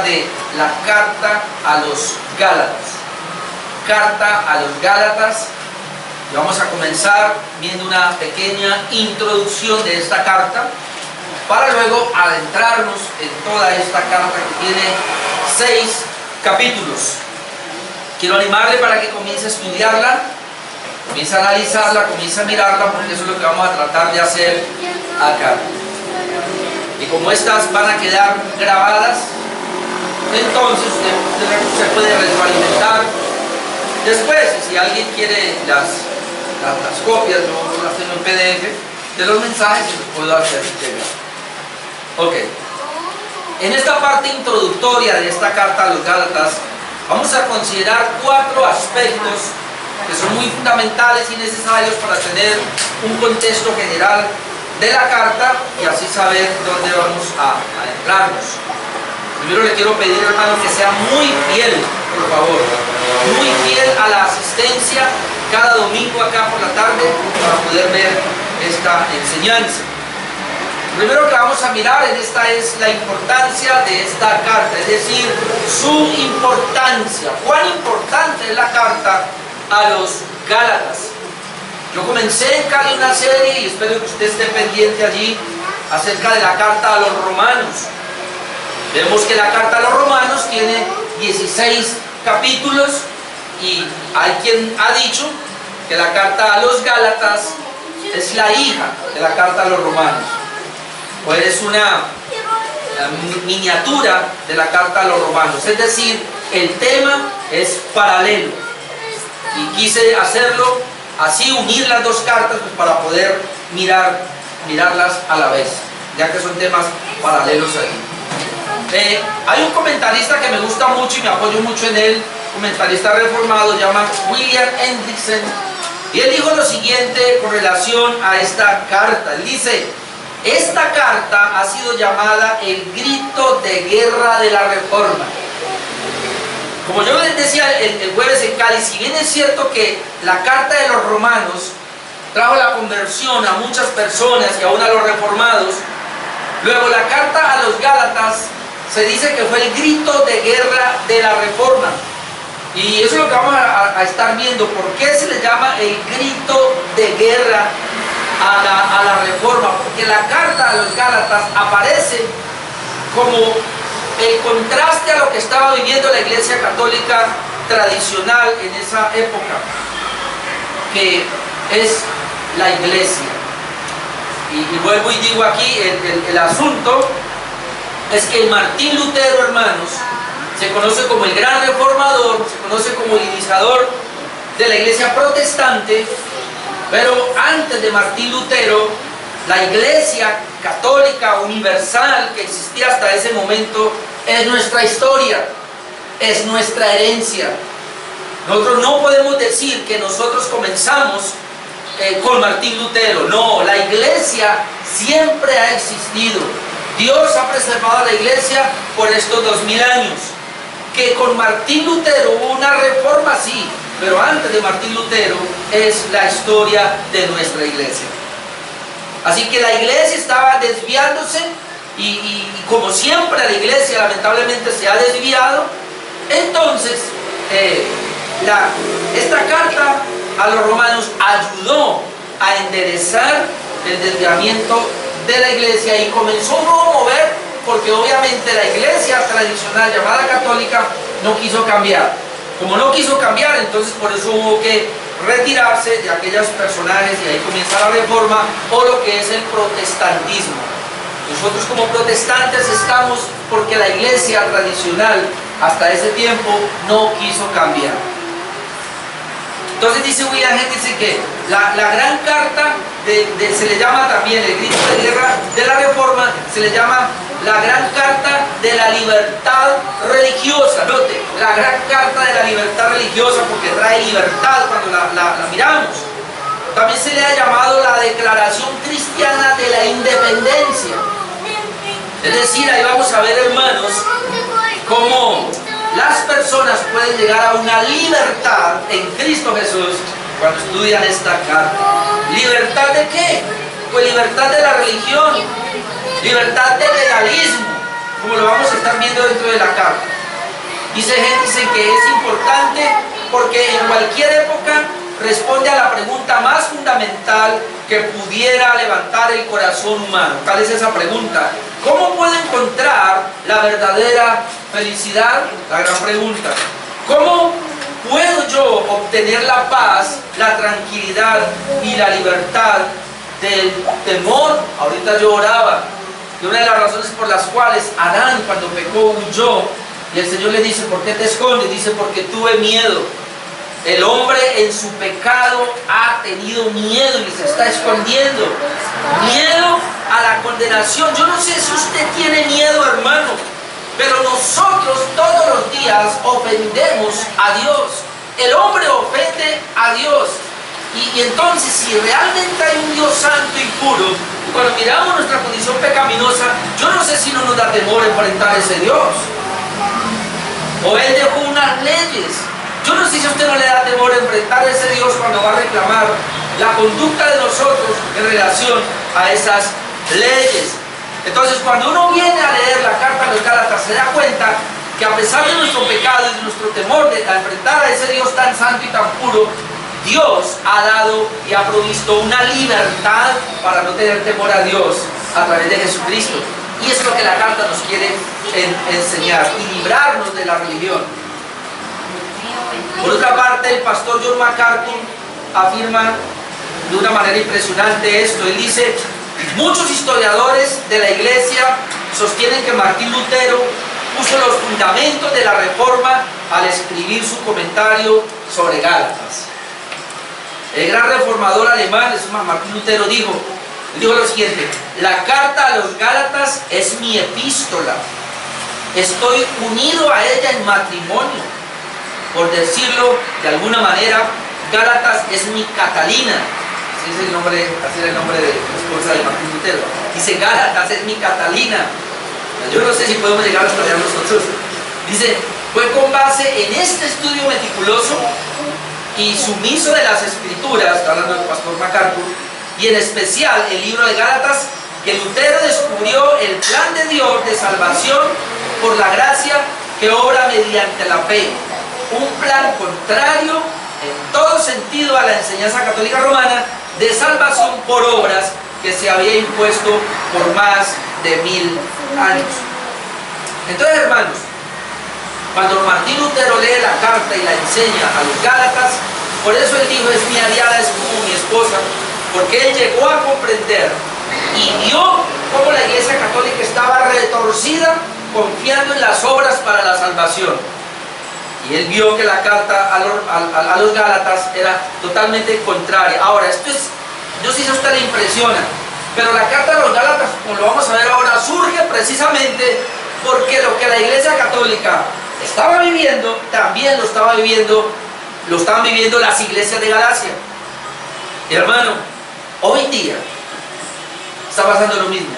de la carta a los Gálatas. Carta a los Gálatas. Y vamos a comenzar viendo una pequeña introducción de esta carta, para luego adentrarnos en toda esta carta que tiene 6 capítulos. Quiero animarle para que comience a estudiarla, comience a analizarla, comience a mirarla, porque eso es lo que vamos a tratar de hacer acá. Y como estas van a quedar grabadas, entonces usted se puede retroalimentar después. Y si alguien quiere las copias, yo las tengo en PDF de los mensajes y los puedo hacer llegar. Ok. En esta parte introductoria de esta carta a los Gálatas, vamos a considerar 4 aspectos que son muy fundamentales y necesarios para tener un contexto general de la carta y así saber dónde vamos a adentrarnos. Primero le quiero pedir, hermano, que sea muy fiel, por favor, muy fiel a la asistencia cada domingo acá por la tarde para poder ver esta enseñanza. Lo primero que vamos a mirar en esta es la importancia de esta carta, es decir, su importancia. ¿Cuán importante es la carta a los Gálatas? Yo comencé en Cali una serie y espero que usted esté pendiente allí acerca de la carta a los romanos. Vemos que la carta a los romanos tiene 16 capítulos y hay quien ha dicho que la carta a los Gálatas es la hija de la carta a los romanos, o es una miniatura de la carta a los romanos, es decir, el tema es paralelo y quise hacerlo así, unir las dos cartas pues, para poder mirarlas a la vez, ya que son temas paralelos ahí. Hay un comentarista que me gusta mucho y me apoyo mucho en él, comentarista reformado, llama William Hendrickson, y él dijo lo siguiente con relación a esta carta. Él dice: esta carta ha sido llamada el grito de guerra de la Reforma. Como yo les decía el jueves en Cali, si bien es cierto que la carta de los romanos trajo la conversión a muchas personas y aún a los reformados, luego la carta a los Gálatas se dice que fue el grito de guerra de la Reforma. Y eso es lo que vamos a estar viendo. ¿Por qué se le llama el grito de guerra a la Reforma? Porque la carta a los Gálatas aparece como el contraste a lo que estaba viviendo la Iglesia Católica tradicional en esa época, que es la Iglesia. Y vuelvo y digo aquí, el asunto es que Martín Lutero, hermanos, se conoce como el gran reformador, se conoce como el iniciador de la Iglesia protestante, pero antes de Martín Lutero, la Iglesia Católica Universal que existía hasta ese momento es nuestra historia, es nuestra herencia. Nosotros no podemos decir que nosotros comenzamos con Martín Lutero. No, la Iglesia siempre ha existido. Dios ha preservado a la Iglesia por estos 2000 años. Que con Martín Lutero hubo una reforma, sí, pero antes de Martín Lutero es la historia de nuestra Iglesia. Así que la Iglesia estaba desviándose y como siempre la Iglesia lamentablemente se ha desviado. Entonces esta carta a los romanos ayudó a enderezar el desviamiento de la Iglesia y comenzó un nuevo mover, porque obviamente la Iglesia tradicional llamada católica no quiso cambiar. Como no quiso cambiar, entonces por eso hubo que retirarse de aquellos personajes y ahí comienza la Reforma, o lo que es el protestantismo. Nosotros como protestantes estamos porque la Iglesia tradicional hasta ese tiempo no quiso cambiar. Entonces dice William Hendrickson que la gran carta se le llama también el grito de guerra de la Reforma, se le llama la gran carta de la libertad religiosa. Note, la gran carta de la libertad religiosa, porque trae libertad cuando la miramos. También se le ha llamado la declaración cristiana de la independencia. Es decir, ahí vamos a ver, hermanos, cómo las personas pueden llegar a una libertad en Cristo Jesús cuando estudian esta carta. ¿Libertad de qué? Pues libertad de la religión, libertad de legalismo, como lo vamos a estar viendo dentro de la carta. Dicen que es importante porque en cualquier época responde a la pregunta más fundamental que pudiera levantar el corazón humano. ¿Cuál es esa pregunta? ¿Cómo puedo encontrar la verdadera felicidad? La gran pregunta. ¿Cómo puedo yo obtener la paz, la tranquilidad y la libertad del temor? Ahorita yo oraba, y una de las razones por las cuales Adán, cuando pecó, huyó, y el Señor le dice: ¿por qué te escondes? Dice: porque tuve miedo. El hombre en su pecado ha tenido miedo y se está escondiendo. Miedo a la condenación. Yo no sé si usted tiene miedo, hermano, pero nosotros todos los días ofendemos a Dios. El hombre ofende a Dios. Y entonces, si realmente hay un Dios santo y puro, cuando miramos nuestra condición pecaminosa, yo no sé si no nos da temor enfrentar a ese Dios. O Él dejó unas leyes. Yo no sé si a usted no le da temor enfrentar a ese Dios cuando va a reclamar la conducta de nosotros en relación a esas leyes. Entonces, cuando uno viene a leer la carta a los Gálatas, se da cuenta que a pesar de nuestro pecado y de nuestro temor de enfrentar a ese Dios tan santo y tan puro, Dios ha dado y ha provisto una libertad para no tener temor a Dios a través de Jesucristo. Y es lo que la carta nos quiere enseñar, y librarnos de la religión. Por otra parte, el pastor John MacArthur afirma de una manera impresionante esto. Él dice: muchos historiadores de la iglesia sostienen que Martín Lutero puso los fundamentos de la reforma al escribir su comentario sobre Gálatas. El gran reformador alemán, Martín Lutero, dijo lo siguiente: la carta a los Gálatas es mi epístola. Estoy unido a ella en matrimonio. Por decirlo de alguna manera, Gálatas es mi Catalina. Así es el nombre de la esposa de Martín Lutero. Dice: Gálatas es mi Catalina. Yo no sé si podemos llegar hasta allá nosotros. Dice: fue con base en este estudio meticuloso y sumiso de las Escrituras, está hablando del pastor MacArthur, y en especial el libro de Gálatas, que Lutero descubrió el plan de Dios de salvación por la gracia que obra mediante la fe. Un plan contrario en todo sentido a la enseñanza católica romana de salvación por obras que se había impuesto por más de 1000 años. Entonces, hermanos, cuando Martín Lutero lee la carta y la enseña a los Gálatas, por eso él dijo: es mi aliada, es como mi esposa, porque él llegó a comprender y vio cómo la Iglesia Católica estaba retorcida confiando en las obras para la salvación. Y él vio que la carta a los Gálatas era totalmente contraria. Ahora, esto es, yo sé si a usted le impresiona, pero la carta a los Gálatas, como lo vamos a ver ahora, surge precisamente porque lo que la Iglesia Católica estaba viviendo, también lo estaban viviendo las iglesias de Galacia. Y hermano, hoy día está pasando lo mismo.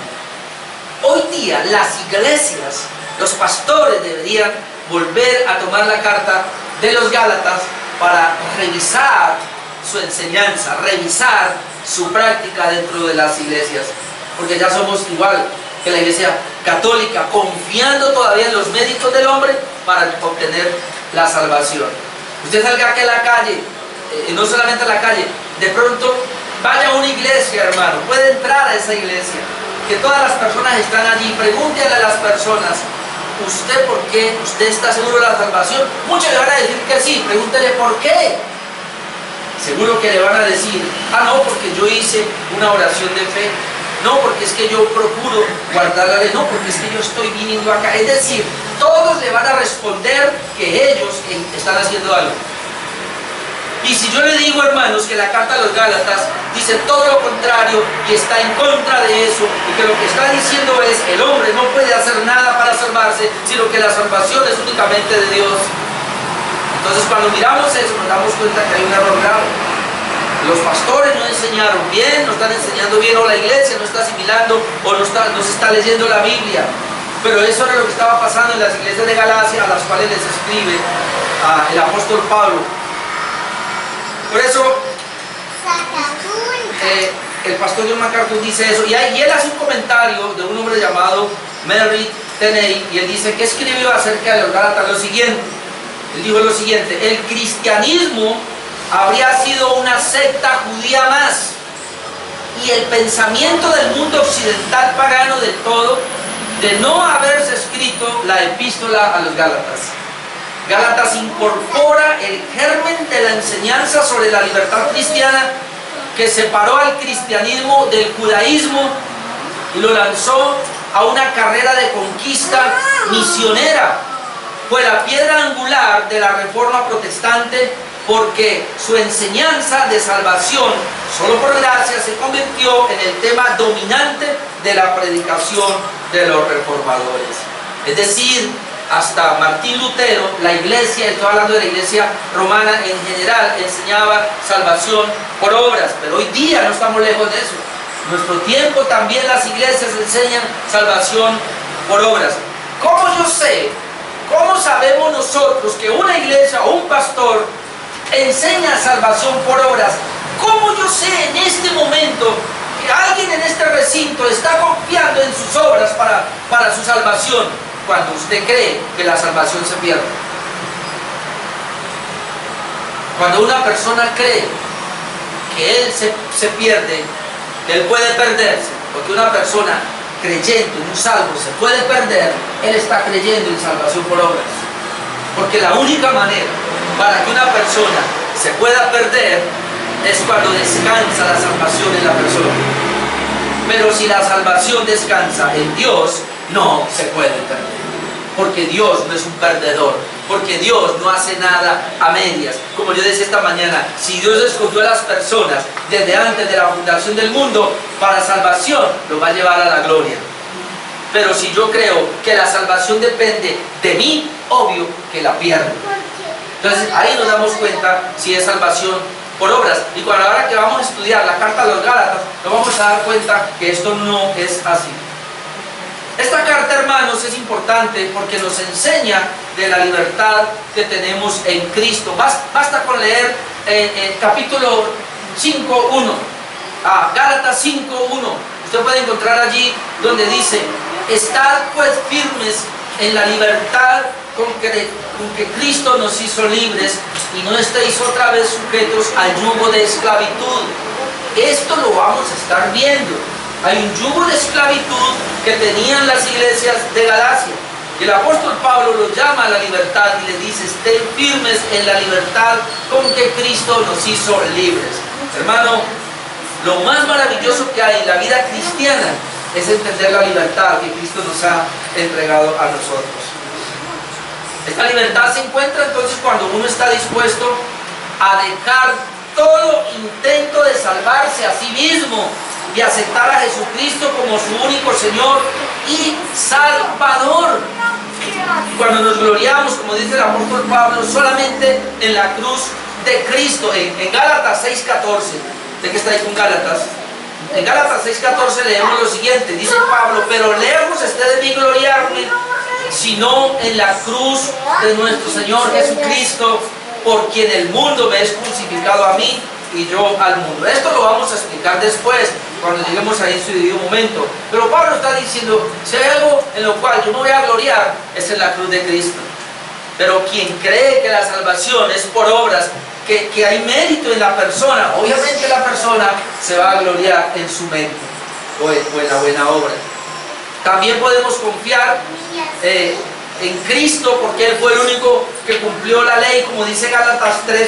Hoy día las iglesias, los pastores deberían volver a tomar la carta de los Gálatas para revisar su enseñanza, revisar su práctica dentro de las iglesias, porque ya somos igual que la Iglesia Católica, confiando todavía en los méritos del hombre para obtener la salvación. Usted salga aquí a la calle, no solamente a la calle, de pronto vaya a una iglesia, hermano, puede entrar a esa iglesia, que todas las personas están allí, pregúntele a las personas: ¿usted por qué? ¿Usted está seguro de la salvación? Muchos le van a decir que sí, pregúntele por qué. Seguro que le van a decir: ah, no, porque yo hice una oración de fe, no, porque es que yo procuro guardar la ley, no, porque es que yo estoy viniendo acá. Es decir, todos le van a responder que ellos están haciendo algo. Y si yo le digo, hermanos, que la carta a los Gálatas dice todo lo contrario y está en contra de eso, y que lo que está diciendo es: el hombre no puede hacer nada para salvarse, sino que la salvación es únicamente de Dios. Entonces, cuando miramos eso, nos damos cuenta que hay un error grave. Los pastores no enseñaron bien, no están enseñando bien, o la iglesia no está asimilando, o no se está leyendo la Biblia. Pero eso era lo que estaba pasando en las iglesias de Galacia, a las cuales les escribe el apóstol Pablo. Por eso el pastor John MacArthur dice eso, y él hace un comentario de un hombre llamado Merritt Teney, y él dice que escribió acerca de los Gálatas lo siguiente. Él dijo lo siguiente: el cristianismo habría sido una secta judía más, y el pensamiento del mundo occidental pagano del todo, de no haberse escrito la epístola a los Gálatas. Gálatas incorpora el germen de la enseñanza sobre la libertad cristiana que separó al cristianismo del judaísmo y lo lanzó a una carrera de conquista misionera. Fue la piedra angular de la reforma protestante, porque su enseñanza de salvación solo por gracia se convirtió en el tema dominante de la predicación de los reformadores. Es decir, hasta Martín Lutero, la iglesia, estoy hablando de la iglesia romana en general, enseñaba salvación por obras, pero hoy día no estamos lejos de eso. En nuestro tiempo también las iglesias enseñan salvación por obras. ¿Cómo yo sé? ¿Cómo sabemos nosotros que una iglesia o un pastor enseña salvación por obras? ¿Cómo yo sé en este momento que alguien en este recinto está confiando en sus obras para su salvación? Cuando usted cree que la salvación se pierde. Cuando una persona cree que él se pierde, que él puede perderse, porque una persona creyendo en un salvo se puede perder, él está creyendo en salvación por obras. Porque la única manera para que una persona se pueda perder es cuando descansa la salvación en la persona. Pero si la salvación descansa en Dios, no se puede perder. Porque Dios no es un perdedor. Porque Dios no hace nada a medias. Como yo decía esta mañana, si Dios escogió a las personas desde antes de la fundación del mundo para salvación, lo va a llevar a la gloria. Pero si yo creo que la salvación depende de mí, obvio que la pierdo. Entonces ahí nos damos cuenta si es salvación por obras. Y cuando ahora que vamos a estudiar la carta a los Gálatas, nos vamos a dar cuenta que esto no es así. Esta carta, hermanos, es importante porque nos enseña de la libertad que tenemos en Cristo. Basta con leer capítulo 5.1, Gálatas 5.1. Usted puede encontrar allí donde dice: estad pues firmes en la libertad con que Cristo nos hizo libres, y no estéis otra vez sujetos al yugo de esclavitud. Esto lo vamos a estar viendo. Hay un yugo de esclavitud que tenían las iglesias de Galacia. Y el apóstol Pablo los llama a la libertad y les dice: estén firmes en la libertad con que Cristo nos hizo libres. Hermano, lo más maravilloso que hay en la vida cristiana es entender la libertad que Cristo nos ha entregado a nosotros. Esta libertad se encuentra entonces cuando uno está dispuesto a dejar todo intento de salvarse a sí mismo y aceptar a Jesucristo como su único Señor y Salvador. Cuando nos gloriamos, como dice el apóstol Pablo, solamente en la cruz de Cristo. En Gálatas 6.14, ¿de qué está ahí con Gálatas? En Gálatas 6.14 leemos lo siguiente, dice Pablo: pero lejos esté de mí gloriarme, sino en la cruz de nuestro Señor Jesucristo, por quien el mundo me es crucificado a mí y yo al mundo. Esto lo vamos a explicar después, cuando lleguemos ahí en su debido momento. Pero Pablo está diciendo: si hay algo en lo cual yo me voy a gloriar, es en la cruz de Cristo. Pero quien cree que la salvación es por obras, que hay mérito en la persona, obviamente la persona se va a gloriar en su mérito o en la buena obra. También podemos confiar en Cristo, porque Él fue el único que cumplió la ley, como dice Gálatas 3.13.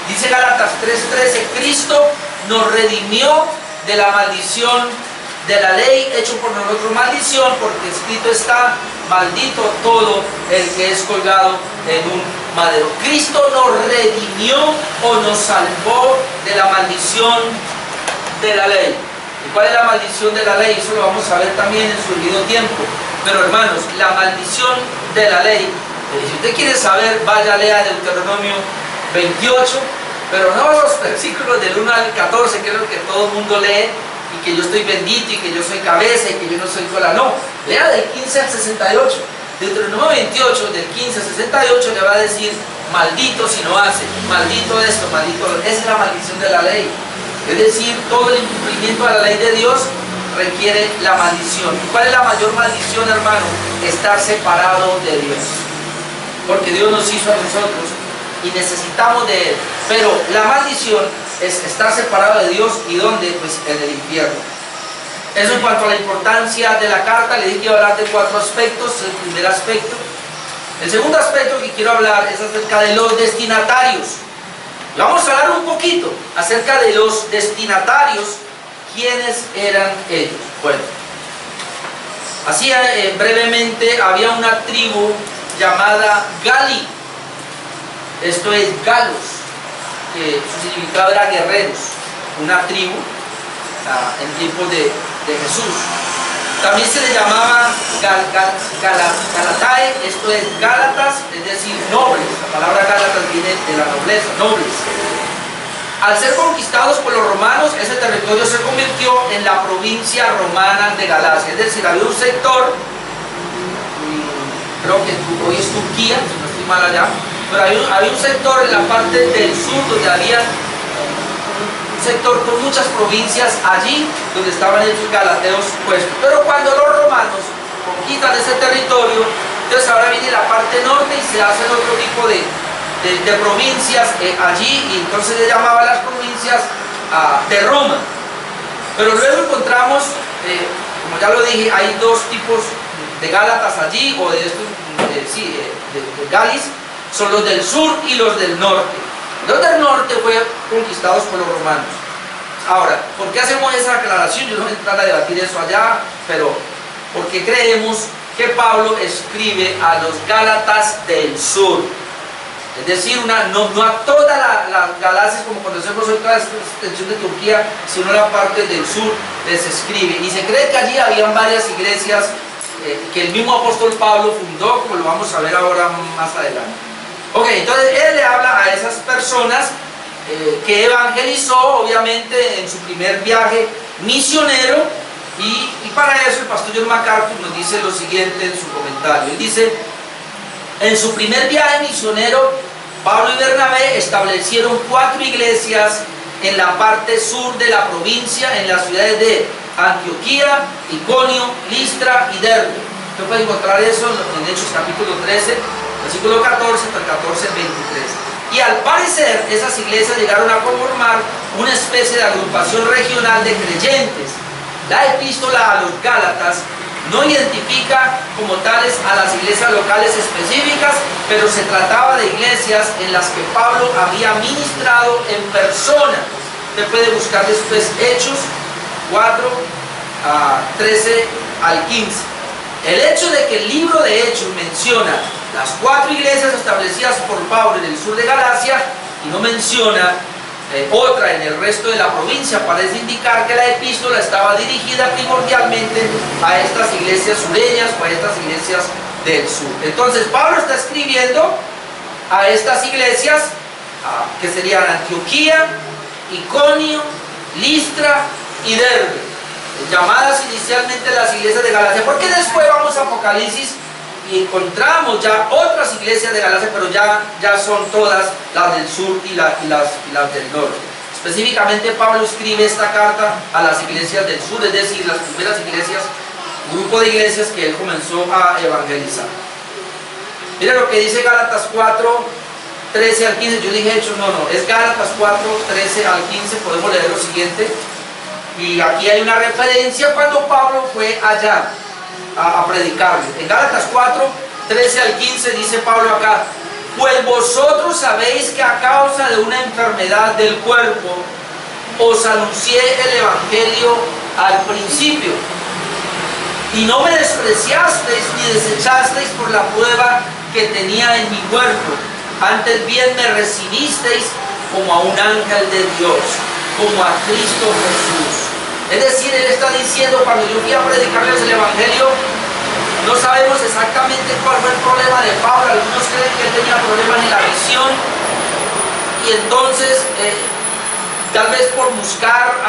Dice Gálatas 3.13: Cristo nos redimió de la maldición de la ley, hecho por nosotros maldición, porque escrito está: maldito todo el que es colgado en un madero. Cristo nos redimió o nos salvó de la maldición de la ley. ¿Y cuál es la maldición de la ley? Eso lo vamos a ver también en su debido tiempo. Pero hermanos, la maldición de la ley, si usted quiere saber, vaya, lea Deuteronomio 28, pero no los versículos del 1 al 14, que es lo que todo el mundo lee, y que yo estoy bendito, y que yo soy cabeza, y que yo no soy cola. No, lea del 15 al 68. Deuteronomio 28, del 15 al 68, le va a decir: maldito si no hace, maldito esto, maldito lo. Esa es la maldición de la ley. Es decir, todo el incumplimiento a la ley de Dios requiere la maldición. ¿Y cuál es la mayor maldición, hermano? Estar separado de Dios. Porque Dios nos hizo a nosotros y necesitamos de Él. Pero la maldición es estar separado de Dios. ¿Y dónde? Pues en el infierno. Eso en cuanto a la importancia de la carta. Le dije que iba a hablar de 4 aspectos. El primer aspecto. El segundo aspecto que quiero hablar es acerca de los destinatarios. Y vamos a hablar un poquito acerca de los destinatarios. ¿Quiénes eran ellos? Bueno, así brevemente, había una tribu llamada Gali. Esto es galos, que su significado era guerreros. Una tribu en tiempos de Jesús. También se le llamaba Galatae, esto es Gálatas, es decir, nobles. La palabra Gálatas viene de la nobleza, nobles. Al ser conquistados por los romanos, ese territorio se convirtió en la provincia romana de Galacia. Es decir, había un sector, creo que hoy es Turquía, si no estoy mal allá, pero había un sector en la parte del sur donde había sector con muchas provincias allí donde estaban esos galateos puestos. Pero cuando los romanos conquistan ese territorio, entonces ahora viene la parte norte y se hacen otro tipo de provincias allí, y entonces se llamaban las provincias de Roma. Pero luego encontramos, como ya lo dije, hay 2 tipos de Gálatas allí, o de estos, de Galis, son los del sur y los del norte. Los del norte fueron conquistados por los romanos. Ahora, ¿por qué hacemos esa aclaración? Yo no voy a entrar a debatir eso allá, pero porque creemos que Pablo escribe a los Gálatas del sur. Es decir, no a todas las Galacias como conocemos hoy, toda esta extensión de Turquía, sino a la parte del sur les escribe. Y se cree que allí habían varias iglesias que el mismo apóstol Pablo fundó, como lo vamos a ver ahora más adelante. Ok, entonces él le habla a esas personas que evangelizó, obviamente, en su primer viaje misionero, y para eso el pastor John MacArthur nos dice lo siguiente en su comentario. Él dice: en su primer viaje misionero, Pablo y Bernabé establecieron 4 iglesias en la parte sur de la provincia, en las ciudades de Antioquía, Iconio, Listra y Derbe. Usted puede encontrar eso en Hechos capítulo 13, versículo 14 hasta el 14-23. Y al parecer esas iglesias llegaron a conformar una especie de agrupación regional de creyentes. La epístola a los Gálatas no identifica como tales a las iglesias locales específicas, pero se trataba de iglesias en las que Pablo había ministrado en persona. Usted puede buscar después Hechos 4, 13 al 15. El hecho de que el libro de Hechos menciona las 4 iglesias establecidas por Pablo en el sur de Galacia y no menciona otra en el resto de la provincia, parece indicar que la epístola estaba dirigida primordialmente a estas iglesias sureñas o a estas iglesias del sur. Entonces Pablo está escribiendo a estas iglesias que serían Antioquía, Iconio, Listra y Derbe, llamadas inicialmente las iglesias de Galacia, porque después vamos a Apocalipsis y encontramos ya otras iglesias de Galacia, pero ya son todas las del sur y las del norte. Específicamente Pablo escribe esta carta a las iglesias del sur, es decir, las primeras iglesias, grupo de iglesias que él comenzó a evangelizar. Mira lo que dice Gálatas 4, 13 al 15, yo dije Hechos, no, es Gálatas 4, 13 al 15, podemos leer lo siguiente. Y aquí hay una referencia cuando Pablo fue allá a predicarle. En Gálatas 4, 13 al 15 dice Pablo acá: pues vosotros sabéis que a causa de una enfermedad del cuerpo os anuncié el evangelio al principio, y no me despreciasteis ni desechasteis por la prueba que tenía en mi cuerpo, antes bien me recibisteis como a un ángel de Dios, como a Cristo Jesús. Es decir, él está diciendo, cuando yo fui a predicarles el evangelio, no sabemos exactamente cuál fue el problema de Pablo. Algunos creen que él tenía problemas en la visión, y entonces tal vez por buscar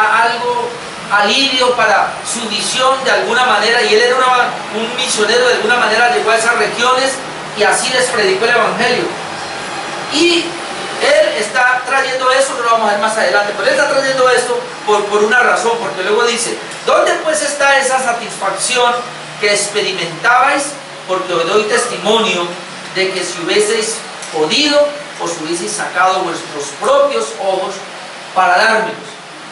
alivio para su visión de alguna manera, y él era un misionero, de alguna manera llegó a esas regiones y así les predicó el evangelio. Y Él está trayendo eso, no lo vamos a ver más adelante, pero él está trayendo esto por una razón, porque luego dice, ¿dónde pues está esa satisfacción que experimentabais? Porque os doy testimonio de que si hubieseis podido, os hubieseis sacado vuestros propios ojos para dármelos.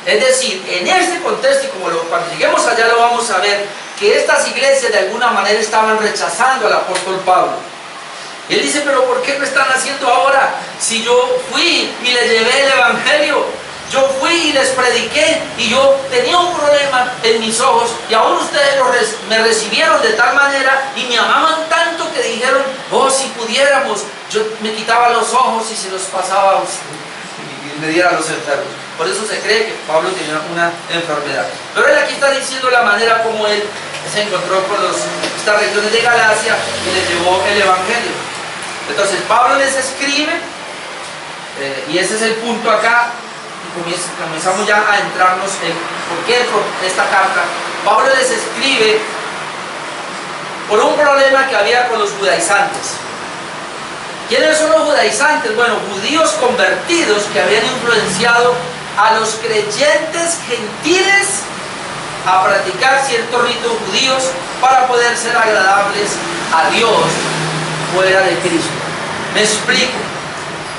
Es decir, en este contexto, y cuando lleguemos allá lo vamos a ver, que estas iglesias de alguna manera estaban rechazando al apóstol Pablo. Y él dice, pero ¿por qué no están haciendo ahora? Si yo fui y les llevé el evangelio, yo fui y les prediqué, y yo tenía un problema en mis ojos, y aún ustedes me recibieron de tal manera y me amaban tanto que dijeron, oh, si pudiéramos, yo me quitaba los ojos y se los pasaba a usted y me diera a los enfermos. Por eso se cree que Pablo tenía una enfermedad. Pero él aquí está diciendo la manera como él se encontró con estas regiones de Galacia y les llevó el evangelio. Entonces Pablo les escribe, y ese es el punto acá, y comenzamos ya a entrarnos en por qué esta carta. Pablo les escribe por un problema que había con los judaizantes. ¿Quiénes son los judaizantes? Bueno, judíos convertidos que habían influenciado a los creyentes gentiles a practicar ciertos ritos judíos para poder ser agradables a Dios fuera de Cristo. Me explico.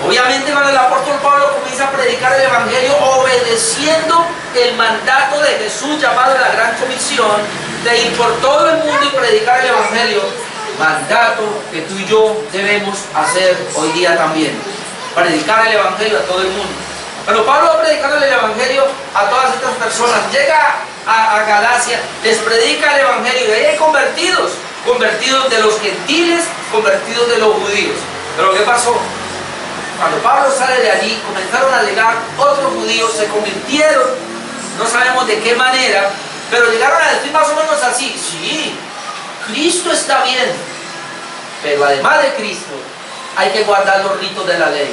Obviamente cuando el apóstol Pablo comienza a predicar el evangelio obedeciendo el mandato de Jesús llamado la Gran Comisión de ir por todo el mundo y predicar el evangelio, mandato que tú y yo debemos hacer hoy día también, predicar el evangelio a todo el mundo. Pero Pablo va predicando el evangelio a todas estas personas, llega a Galacia, les predica el evangelio y ahí hay convertidos de los gentiles, convertidos de los judíos. Pero ¿qué pasó? Cuando Pablo sale de allí, comenzaron a llegar otros judíos, se convirtieron, no sabemos de qué manera, pero llegaron a decir más o menos así, sí, Cristo está bien, pero además de Cristo, hay que guardar los ritos de la ley.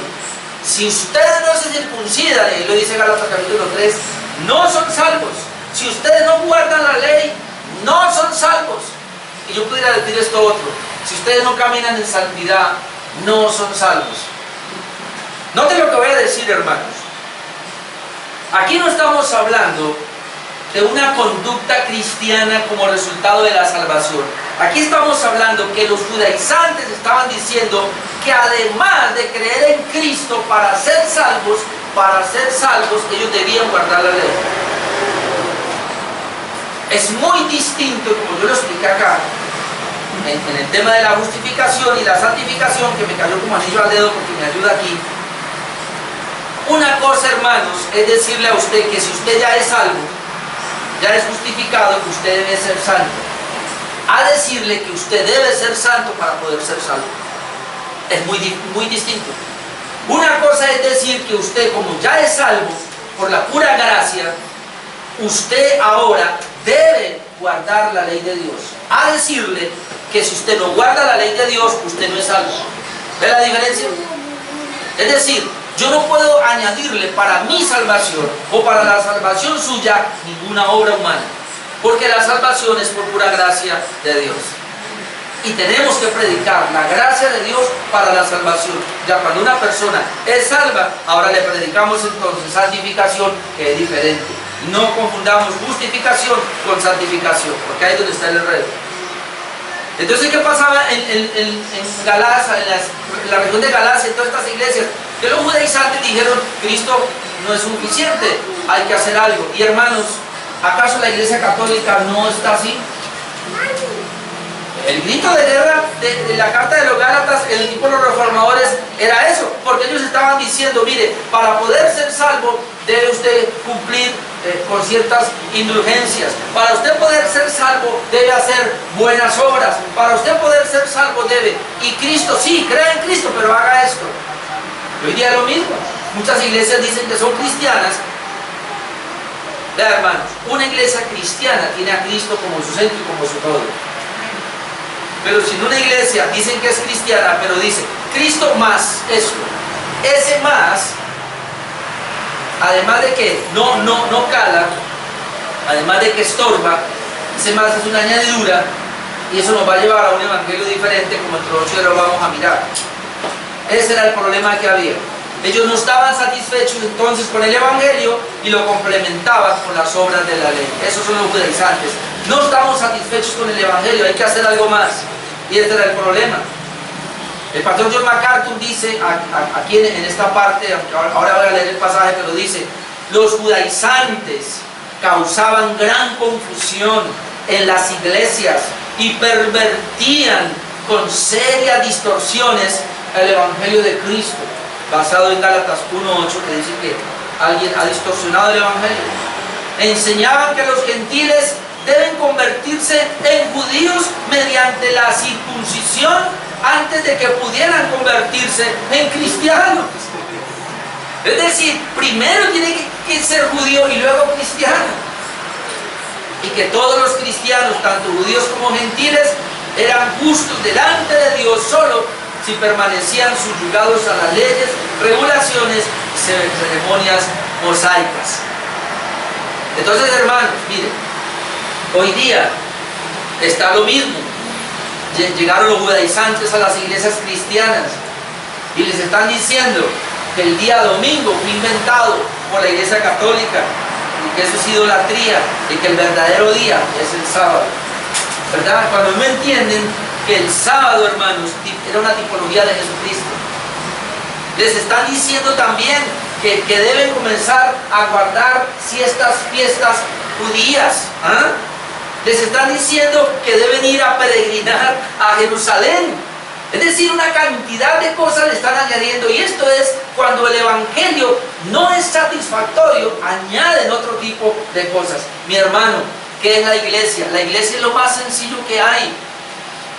Si ustedes no se circuncidan, y lo dice Gálatas capítulo 3, no son salvos. Si ustedes no guardan la ley, no son salvos. Y yo pudiera decir esto otro, si ustedes no caminan en santidad, no son salvos. Noten lo que voy a decir, hermanos. Aquí no estamos hablando de una conducta cristiana como resultado de la salvación. Aquí estamos hablando que los judaizantes estaban diciendo que además de creer en Cristo para ser salvos, ellos debían guardar la ley. Es muy distinto, como yo lo expliqué acá, en el tema de la justificación y la santificación, que me cayó como anillo al dedo porque me ayuda aquí. Una cosa, hermanos, es decirle a usted que si usted ya es salvo, ya es justificado, que usted debe ser santo. A decirle que usted debe ser santo para poder ser salvo. Es muy distinto. Una cosa es decir que usted, como ya es salvo por la pura gracia, usted ahora debe guardar la ley de Dios. A decirle que si usted no guarda la ley de Dios, usted no es salvo. ¿Ve la diferencia? Es decir, yo no puedo añadirle para mi salvación o para la salvación suya ninguna obra humana, porque la salvación es por pura gracia de Dios. Y tenemos que predicar la gracia de Dios para la salvación. Ya cuando una persona es salva, ahora le predicamos entonces santificación, que es diferente. No confundamos justificación con santificación, porque ahí es donde está el enredo. Entonces, ¿qué pasaba en Galacia, en la región de Galacia, en todas estas iglesias? Que los judaizantes dijeron, Cristo no es suficiente, hay que hacer algo. Y hermanos, ¿acaso la iglesia católica no está así? El grito de guerra de la carta de los Gálatas, el equipo de los reformadores, era eso, porque ellos estaban diciendo, mire, para poder ser salvo, debe usted cumplir con ciertas indulgencias. Para usted poder ser salvo, debe hacer buenas obras. Para usted poder ser salvo, debe. Y Cristo, sí, crea en Cristo, pero haga esto. Hoy día es lo mismo. Muchas iglesias dicen que son cristianas. Vean, hermanos, una iglesia cristiana tiene a Cristo como su centro y como su todo. Pero si en una iglesia dicen que es cristiana, pero dice Cristo más esto, ese más, además de que no cala, además de que estorba, ese más es una añadidura, y eso nos va a llevar a un evangelio diferente, como entre los lo vamos a mirar. Ese era el problema que había. Ellos no estaban satisfechos entonces con el Evangelio y lo complementaban con las obras de la ley. Esos son los judaizantes. No estamos satisfechos con el Evangelio, hay que hacer algo más. Y este era el problema. El pastor John MacArthur dice, aquí en esta parte, ahora voy a leer el pasaje que lo dice, los judaizantes causaban gran confusión en las iglesias y pervertían con serias distorsiones el Evangelio de Cristo, basado en Gálatas 1:8, que dice que alguien ha distorsionado el Evangelio. Enseñaban que los gentiles deben convertirse en judíos mediante la circuncisión antes de que pudieran convertirse en cristianos. Es decir, primero tiene que ser judío y luego cristiano. Y que todos los cristianos, tanto judíos como gentiles, eran justos delante de Dios solo si permanecían subyugados a las leyes, regulaciones y ceremonias mosaicas. Entonces, hermanos, miren, hoy día está lo mismo. Llegaron los judaizantes a las iglesias cristianas y les están diciendo que el día domingo fue inventado por la iglesia católica y que eso es idolatría y que el verdadero día es el sábado, ¿verdad? Cuando no entienden que el sábado, hermanos, era una tipología de Jesucristo. Les están diciendo también que deben comenzar a guardar fiestas judías. Les están diciendo que deben ir a peregrinar a Jerusalén. Es decir, una cantidad de cosas le están añadiendo, y esto es cuando el Evangelio no es satisfactorio, añaden otro tipo de cosas. Mi hermano, ¿qué es la iglesia? La iglesia es lo más sencillo que hay.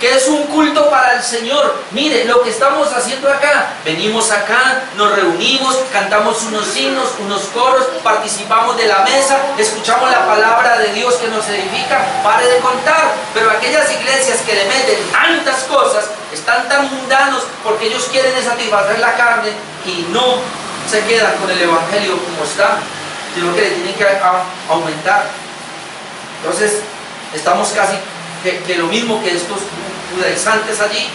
¿Qué es un culto para el Señor? Mire, lo que estamos haciendo acá, venimos acá, nos reunimos, cantamos unos himnos, unos coros, participamos de la mesa, escuchamos la palabra de Dios que nos edifica, pare de contar. Pero aquellas iglesias que le meten tantas cosas, están tan mundanos porque ellos quieren satisfacer la carne y no se quedan con el Evangelio como está, sino que le tienen que aumentar. Entonces, estamos casi que lo mismo que estos judaizantes allí.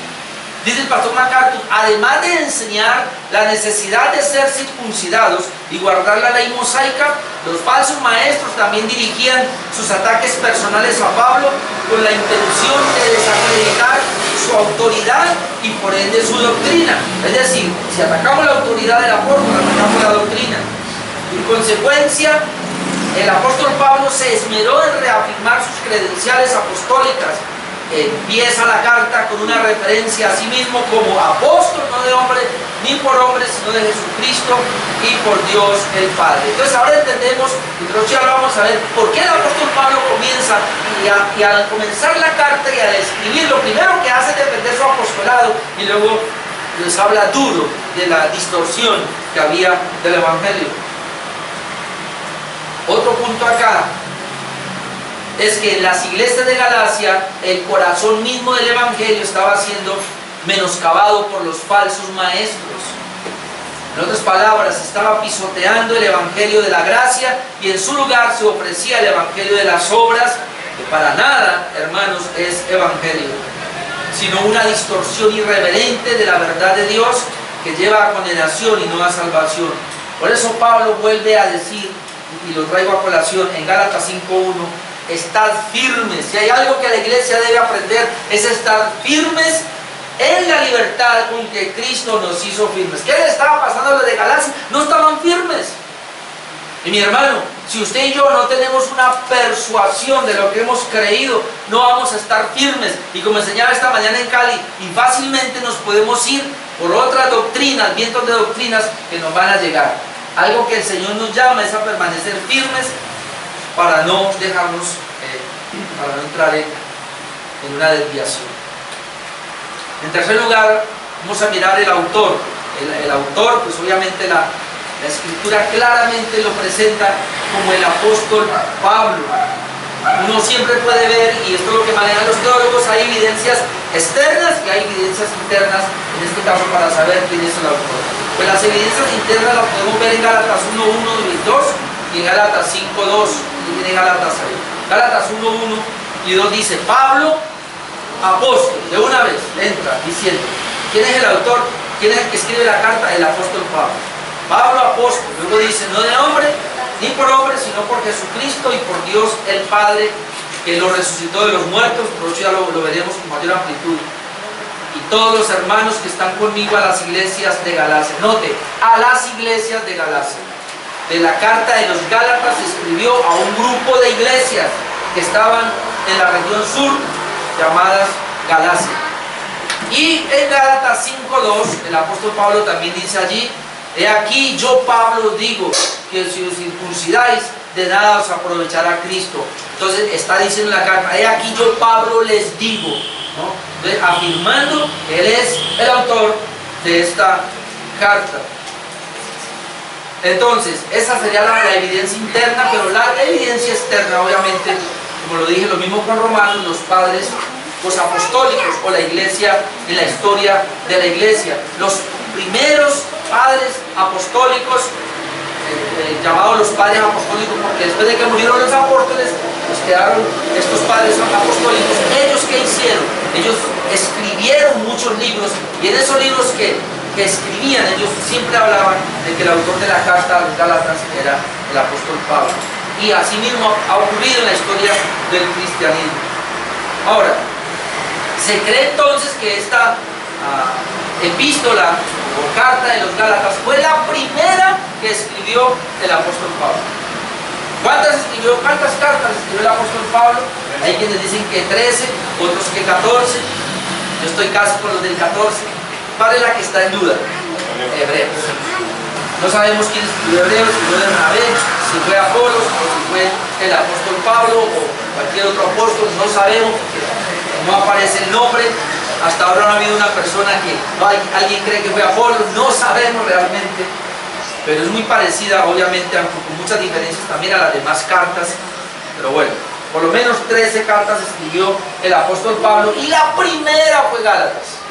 Dice el pastor MacArthur, además de enseñar la necesidad de ser circuncidados y guardar la ley mosaica, los falsos maestros también dirigían sus ataques personales a Pablo con la intención de desacreditar su autoridad y por ende su doctrina. Es decir, si atacamos la autoridad del apóstol, atacamos la doctrina. En consecuencia, el apóstol Pablo se esmeró en reafirmar sus credenciales apostólicas. Empieza la carta con una referencia a sí mismo como apóstol, no de hombre, ni por hombre, sino de Jesucristo y por Dios el Padre. Entonces ahora entendemos, y nosotros ya lo vamos a ver, por qué el apóstol Pablo comienza y al comenzar la carta y al escribir, lo primero que hace es defender su apostolado y luego les habla duro de la distorsión que había del Evangelio. Otro punto acá es que en las iglesias de Galacia el corazón mismo del Evangelio estaba siendo menoscabado por los falsos maestros. En otras palabras, estaba pisoteando el Evangelio de la gracia y en su lugar se ofrecía el Evangelio de las obras, que para nada, hermanos, es Evangelio, sino una distorsión irreverente de la verdad de Dios que lleva a condenación y no a salvación. Por eso Pablo vuelve a decir, y lo traigo a colación en Gálatas 5:1, estad firmes. Si hay algo que la iglesia debe aprender es estar firmes en la libertad con que Cristo nos hizo firmes. ¿Qué le estaba pasando a los de Galacia? No estaban firmes. Y mi hermano, si usted y yo no tenemos una persuasión de lo que hemos creído, no vamos a estar firmes. Y como enseñaba esta mañana en Cali, y fácilmente nos podemos ir por otras doctrinas, vientos de doctrinas que nos van a llegar. Algo que el Señor nos llama es a permanecer firmes para no dejarnos, para no entrar en una desviación. En tercer lugar, vamos a mirar el autor. El autor, pues obviamente la Escritura claramente lo presenta como el apóstol Pablo. Uno siempre puede ver, y esto es lo que manejan los teólogos, hay evidencias externas y hay evidencias internas, en este caso para saber quién es el autor. Pues las evidencias internas las podemos ver en Gálatas 1:1 y 2 y en Gálatas 5:2. Tiene Gálatas ahí. Gálatas 1:1 y 2 dice, Pablo, apóstol, de una vez entra diciendo, ¿quién es el autor? ¿Quién es el que escribe la carta? El apóstol Pablo. Pablo apóstol, luego dice, no de hombre, ni por hombre, sino por Jesucristo y por Dios el Padre, que lo resucitó de los muertos, por eso ya lo veremos con mayor amplitud. Y todos los hermanos que están conmigo a las iglesias de Galacia. Note, a las iglesias de Galacia. De la carta de los Gálatas se escribió a un grupo de iglesias que estaban en la región sur, llamadas Galacia. Y en Gálatas 5:2, el apóstol Pablo también dice allí, he aquí yo Pablo digo, que si os circuncidáis, de nada os aprovechará Cristo. Entonces está diciendo en la carta, he aquí yo Pablo les digo, ¿no? Entonces, afirmando que él es el autor de esta carta. Entonces, esa sería la evidencia interna, pero la evidencia externa, obviamente, como lo dije, lo mismo con Romanos, los padres, los apostólicos o la iglesia, en la historia de la iglesia. Los primeros padres apostólicos, llamados los padres apostólicos, porque después de que murieron los apóstoles, pues quedaron estos padres apostólicos. ¿Ellos qué hicieron? Ellos escribieron muchos libros, y en esos libros que escribían, ellos siempre hablaban de que el autor de la carta a los Gálatas era el apóstol Pablo. Y así mismo ha ocurrido en la historia del cristianismo. Ahora, se cree entonces que esta epístola o carta de los Gálatas fue la primera que escribió el apóstol Pablo. ¿Cuántas cartas escribió el apóstol Pablo? Hay quienes dicen que 13, otros que 14. Yo estoy casi con los del 14. ¿Cuál es la que está en duda? Hebreos. No sabemos quién escribió Hebreos, si fue Bernabé, si fue Apolos, o si fue el apóstol Pablo, o cualquier otro apóstol, no sabemos, porque no aparece el nombre. Hasta ahora no ha habido una persona que, alguien cree que fue Apolos, no sabemos realmente, pero es muy parecida, obviamente, aunque con muchas diferencias también a las demás cartas. Pero bueno, por lo menos 13 cartas escribió el apóstol Pablo, y la primera fue Gálatas.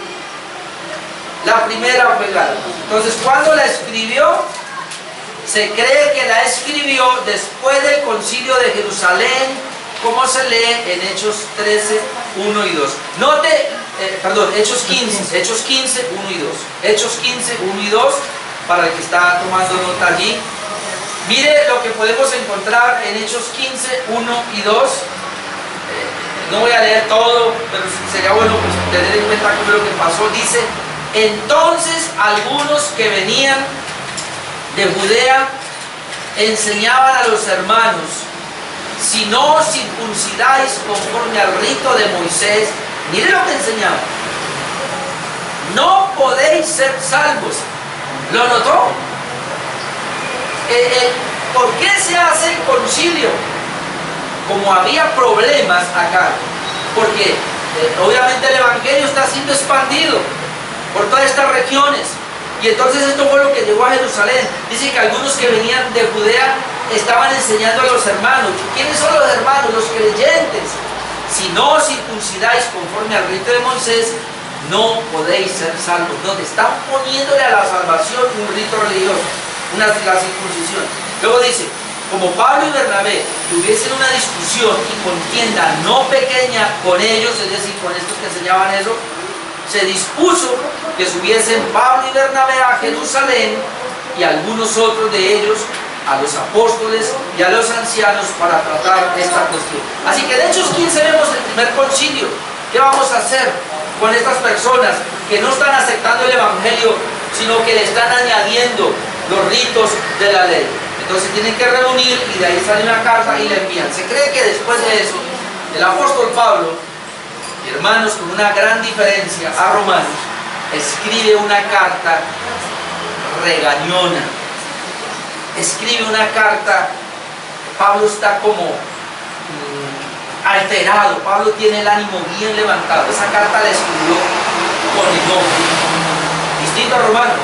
La primera fue Gálatas. Entonces, ¿cuándo la escribió? Se cree que la escribió después del concilio de Jerusalén, como se lee en Hechos 13, 1 y 2. Note, Hechos 15, 1 y 2. Hechos 15, 1 y 2, para el que está tomando nota allí. Mire lo que podemos encontrar en Hechos 15, 1 y 2. No voy a leer todo, pero sería bueno pues, tener en cuenta qué fue lo que pasó. Dice, entonces algunos que venían de Judea enseñaban a los hermanos, si no os circuncidáis conforme al rito de Moisés, mire lo que enseñaban, no podéis ser salvos. ¿Lo notó? ¿Por qué se hace el concilio? Como había problemas acá, porque obviamente el evangelio está siendo expandido por todas estas regiones, y entonces esto fue lo que llegó a Jerusalén. Dice que algunos que venían de Judea estaban enseñando a los hermanos. ¿Quiénes son los hermanos? Los creyentes. Si no os circuncidáis conforme al rito de Moisés, no podéis ser salvos. Donde están poniéndole a la salvación un rito religioso, la circuncisión. Luego dice, como Pablo y Bernabé tuviesen una discusión y contienda no pequeña con ellos, es decir, con estos que enseñaban eso, se dispuso que subiesen Pablo y Bernabé a Jerusalén, y algunos otros de ellos a los apóstoles y a los ancianos, para tratar esta cuestión. Así que en Hechos 15 vemos el primer concilio. ¿Qué vamos a hacer con estas personas que no están aceptando el evangelio, sino que le están añadiendo los ritos de la ley? Entonces tienen que reunir, y de ahí sale una carta y la envían. Se cree que después de eso, el apóstol Pablo, hermanos, con una gran diferencia a Romanos, escribe una carta regañona. Escribe una carta, Pablo está como alterado, Pablo tiene el ánimo bien levantado. Esa carta la escribió con enojo, distinto a Romanos.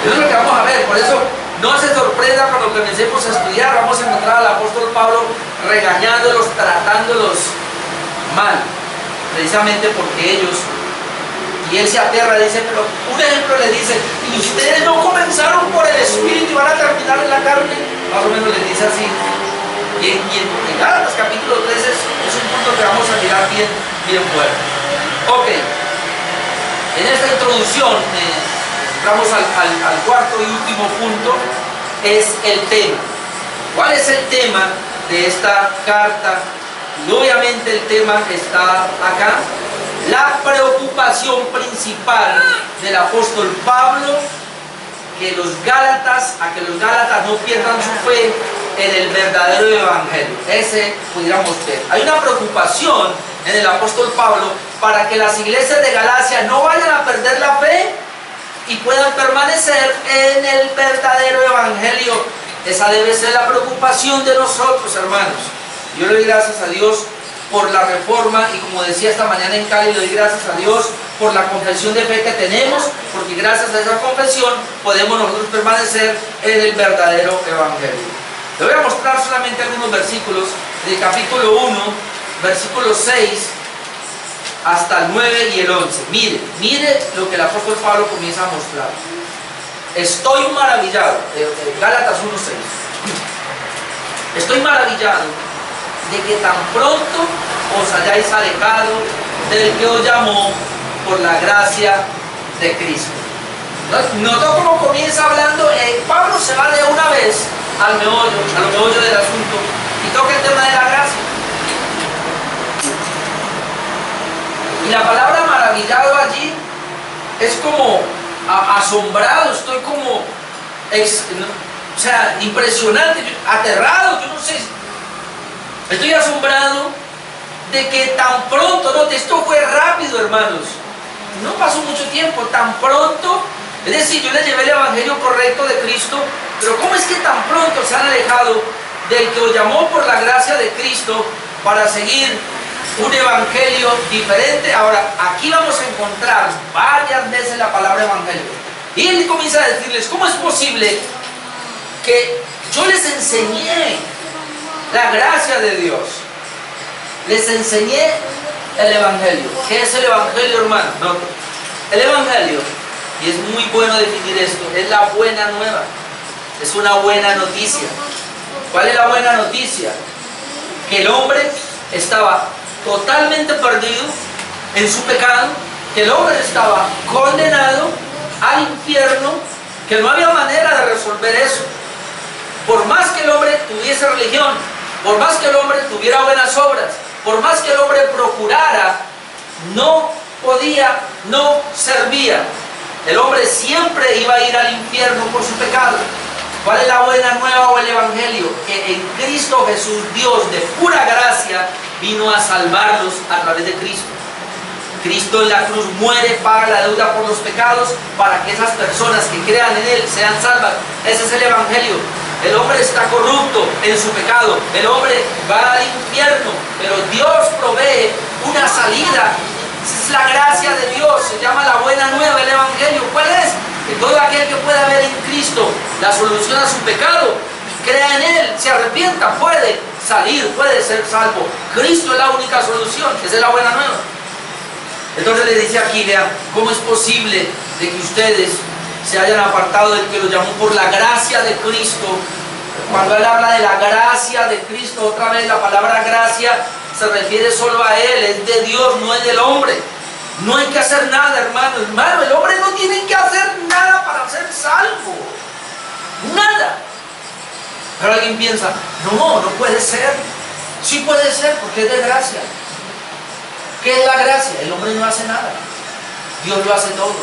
Eso es lo que vamos a ver. Por eso no se sorprenda cuando comencemos a estudiar, vamos a encontrar al apóstol Pablo regañándolos, tratándolos mal, precisamente porque ellos, y él se aterra, dice, pero un ejemplo le dice, y ustedes no comenzaron por el Espíritu y van a terminar en la carne, más o menos les dice así. Y en Gálatas capítulo 13 es un punto que vamos a mirar bien fuerte. Ok, en esta introducción entramos al cuarto y último punto, es el tema. ¿Cuál es el tema de esta carta? Y obviamente el tema está acá. La preocupación principal del apóstol Pablo, que los Gálatas no pierdan su fe en el verdadero evangelio. Ese pudiéramos ver. Hay una preocupación en el apóstol Pablo para que las iglesias de Galacia no vayan a perder la fe y puedan permanecer en el verdadero evangelio. Esa debe ser la preocupación de nosotros, hermanos. Yo le doy gracias a Dios por la reforma, y como decía esta mañana en Cali, le doy gracias a Dios por la confesión de fe que tenemos, porque gracias a esa confesión podemos nosotros permanecer en el verdadero evangelio. Le voy a mostrar solamente algunos versículos del capítulo 1, versículos 6 hasta el 9 y el 11. Mire lo que el apóstol Pablo comienza a mostrar. Estoy maravillado, Gálatas 1:6. Estoy maravillado de que tan pronto os hayáis alejado del que os llamó por la gracia de Cristo. Notó cómo comienza hablando. Pablo se va de una vez al meollo del asunto y toca el tema de la gracia. Y la palabra maravillado allí es como asombrado, estoy como impresionante, aterrado, yo no sé. Estoy asombrado de que tan pronto, esto fue rápido, hermanos, no pasó mucho tiempo, tan pronto, es decir, yo les llevé el evangelio correcto de Cristo, pero ¿cómo es que tan pronto se han alejado del que os llamó por la gracia de Cristo para seguir un evangelio diferente? Ahora, aquí vamos a encontrar varias veces la palabra evangelio, y él comienza a decirles: ¿cómo es posible que yo les enseñé la gracia de Dios? Les enseñé el evangelio. ¿Qué es el evangelio, hermano? No. El evangelio, y es muy bueno definir esto, es la buena nueva. Es una buena noticia. ¿Cuál es la buena noticia? Que el hombre estaba totalmente perdido en su pecado, que el hombre estaba condenado al infierno, que no había manera de resolver eso. Por más que el hombre tuviese religión, por más que el hombre tuviera buenas obras, por más que el hombre procurara, no podía, no servía. El hombre siempre iba a ir al infierno por su pecado. ¿Cuál es la buena nueva o el evangelio? Que en Cristo Jesús, Dios de pura gracia, vino a salvarlos a través de Cristo. Cristo en la cruz muere, paga la deuda por los pecados, para que esas personas que crean en Él sean salvas. Ese es el evangelio. El hombre está corrupto en su pecado, el hombre va al infierno, pero Dios provee una salida. Esa es la gracia de Dios, se llama la buena nueva, el evangelio. ¿Cuál es? Que todo aquel que pueda ver en Cristo la solución a su pecado, crea en Él, se arrepienta, puede salir, puede ser salvo. Cristo es la única solución, esa es la buena nueva. Entonces le dice aquí, vean, ¿cómo es posible de que ustedes se hayan apartado del que los llamó por la gracia de Cristo? Cuando él habla de la gracia de Cristo, otra vez la palabra gracia se refiere solo a Él, es de Dios, no es del hombre. No hay que hacer nada, hermano. Hermano, el hombre no tiene que hacer nada para ser salvo. Nada. Pero alguien piensa, no puede ser. Sí puede ser, porque es de gracia. ¿Qué es la gracia? El hombre no hace nada. Dios lo hace todo.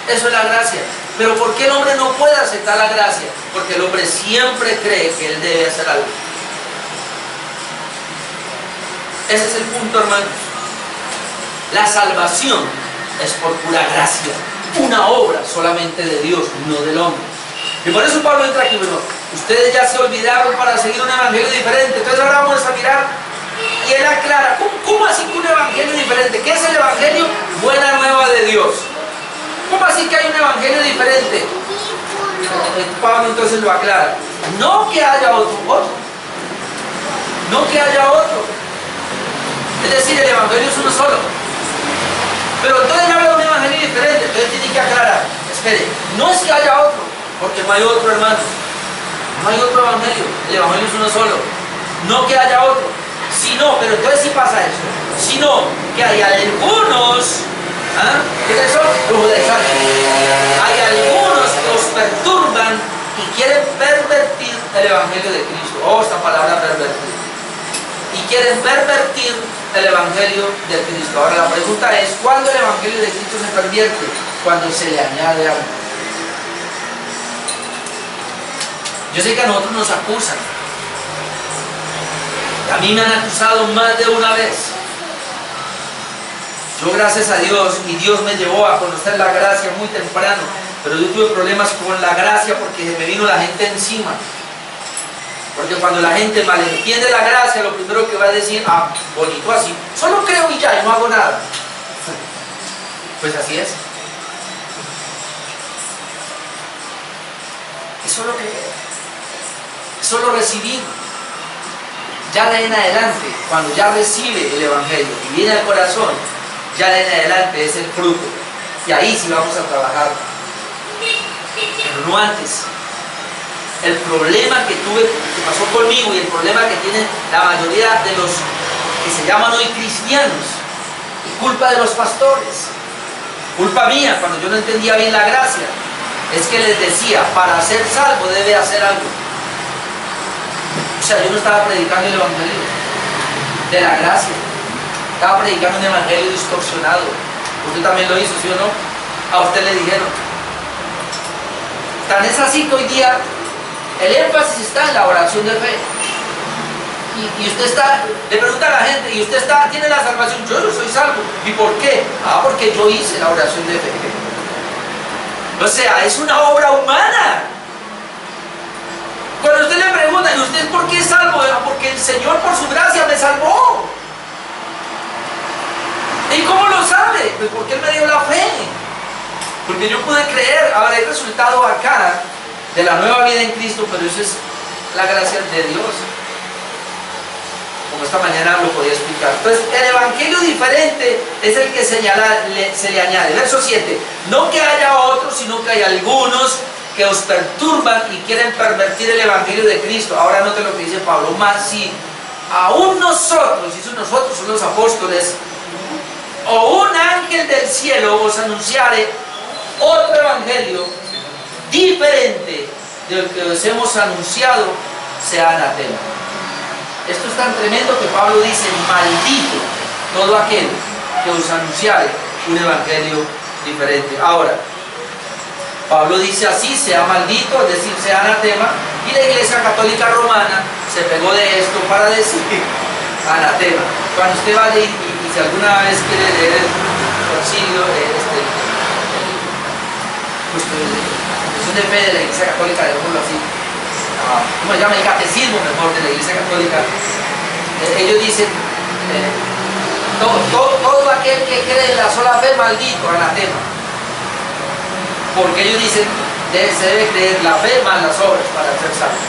Eso es la gracia. Pero ¿por qué el hombre no puede aceptar la gracia? Porque el hombre siempre cree que él debe hacer algo. Ese es el punto, hermanos. La salvación es por pura gracia, una obra solamente de Dios, no del hombre. Y por eso Pablo entra aquí, bueno, ustedes ya se olvidaron para seguir un evangelio diferente. Entonces ahora vamos a mirar, y él aclara, ¿cómo así que un evangelio diferente? ¿Qué es el evangelio? Buena nueva de Dios. ¿Cómo así que hay un evangelio diferente? Pablo entonces lo aclara. No que haya otro. No que haya otro. Es decir, el evangelio es uno solo. Pero entonces habla de un evangelio diferente. Entonces tiene que aclarar. Espere, no es que haya otro, porque no hay otro, hermano. No hay otro evangelio. El evangelio es uno solo. No que haya otro. Sino, pero entonces sí pasa eso. Sino que hay algunos. ¿Quiénes son? Los judaizantes. Hay algunos Evangelio de Cristo. Oh, esta palabra pervertir. Y quieren pervertir el Evangelio de Cristo. Ahora la pregunta es, ¿cuándo el Evangelio de Cristo se pervierte? Cuando se le añade algo. Yo sé que a nosotros nos acusan. A mí me han acusado más de una vez. Yo, gracias a Dios, y Dios me llevó a conocer la gracia muy temprano, pero yo tuve problemas con la gracia porque me vino la gente encima. Porque cuando la gente malentiende la gracia, lo primero que va a decir, ah, bonito así, solo creo y ya, y no hago nada. Pues así es. Eso es lo que es. Eso lo recibí. Ya de en adelante, cuando ya recibe el Evangelio y viene al corazón, ya de en adelante es el fruto. Y ahí sí vamos a trabajar. Pero no antes. El problema que tuve, que pasó conmigo, y el problema que tienen la mayoría de los que se llaman hoy cristianos, es culpa de los pastores, culpa mía cuando yo no entendía bien la gracia, es que les decía, para ser salvo debe hacer algo. O sea, yo no estaba predicando el Evangelio de la gracia, estaba predicando un Evangelio distorsionado. Usted también lo hizo, ¿sí o no? A usted le dijeron. Tan es así que hoy día el énfasis está en la oración de fe. Y usted está, le pregunta a la gente, ¿y usted tiene la salvación? Yo no soy salvo. ¿Y por qué? Ah, porque yo hice la oración de fe. O sea, es una obra humana. Cuando usted le pregunta, ¿y usted por qué es salvo? Porque el Señor por su gracia me salvó. ¿Y cómo lo sabe? Pues porque Él me dio la fe. Porque yo pude creer. Ahora, el resultado acá de la nueva vida en Cristo, pero eso es la gracia de Dios. Como esta mañana lo podía explicar. Entonces, el Evangelio diferente es el que se le añade. Verso 7. No que haya otros, sino que hay algunos que os perturban y quieren pervertir el Evangelio de Cristo. Ahora note lo que dice Pablo. Más si aún nosotros, y nosotros son los apóstoles, o un ángel del cielo os anunciare otro Evangelio diferente del que os hemos anunciado, sea anatema. Esto es tan tremendo que Pablo dice, maldito todo aquel que os anunciare un Evangelio diferente. Ahora, Pablo dice así, sea maldito, es decir, sea anatema, y la Iglesia Católica Romana se pegó de esto para decir anatema. Cuando usted vaya y si alguna vez quiere leer el concilio, de fe de la Iglesia Católica, digámoslo así, ¿cómo se llama? El catecismo mejor de la Iglesia Católica. Ellos dicen, todo aquel que cree en la sola fe, maldito, anatema. Porque ellos dicen, se debe creer la fe más las obras para ser salvo.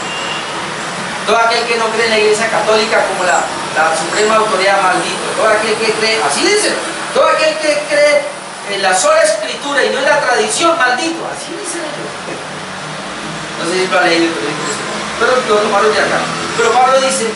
Todo aquel que no cree en la Iglesia Católica como la suprema autoridad, maldito. Todo aquel que cree, así dicen, todo aquel que cree en la sola escritura y no en la tradición, maldito. Así dicen ellos. No sé si lo ha leído, pero lo tomaron de acá. Pero Pablo dice,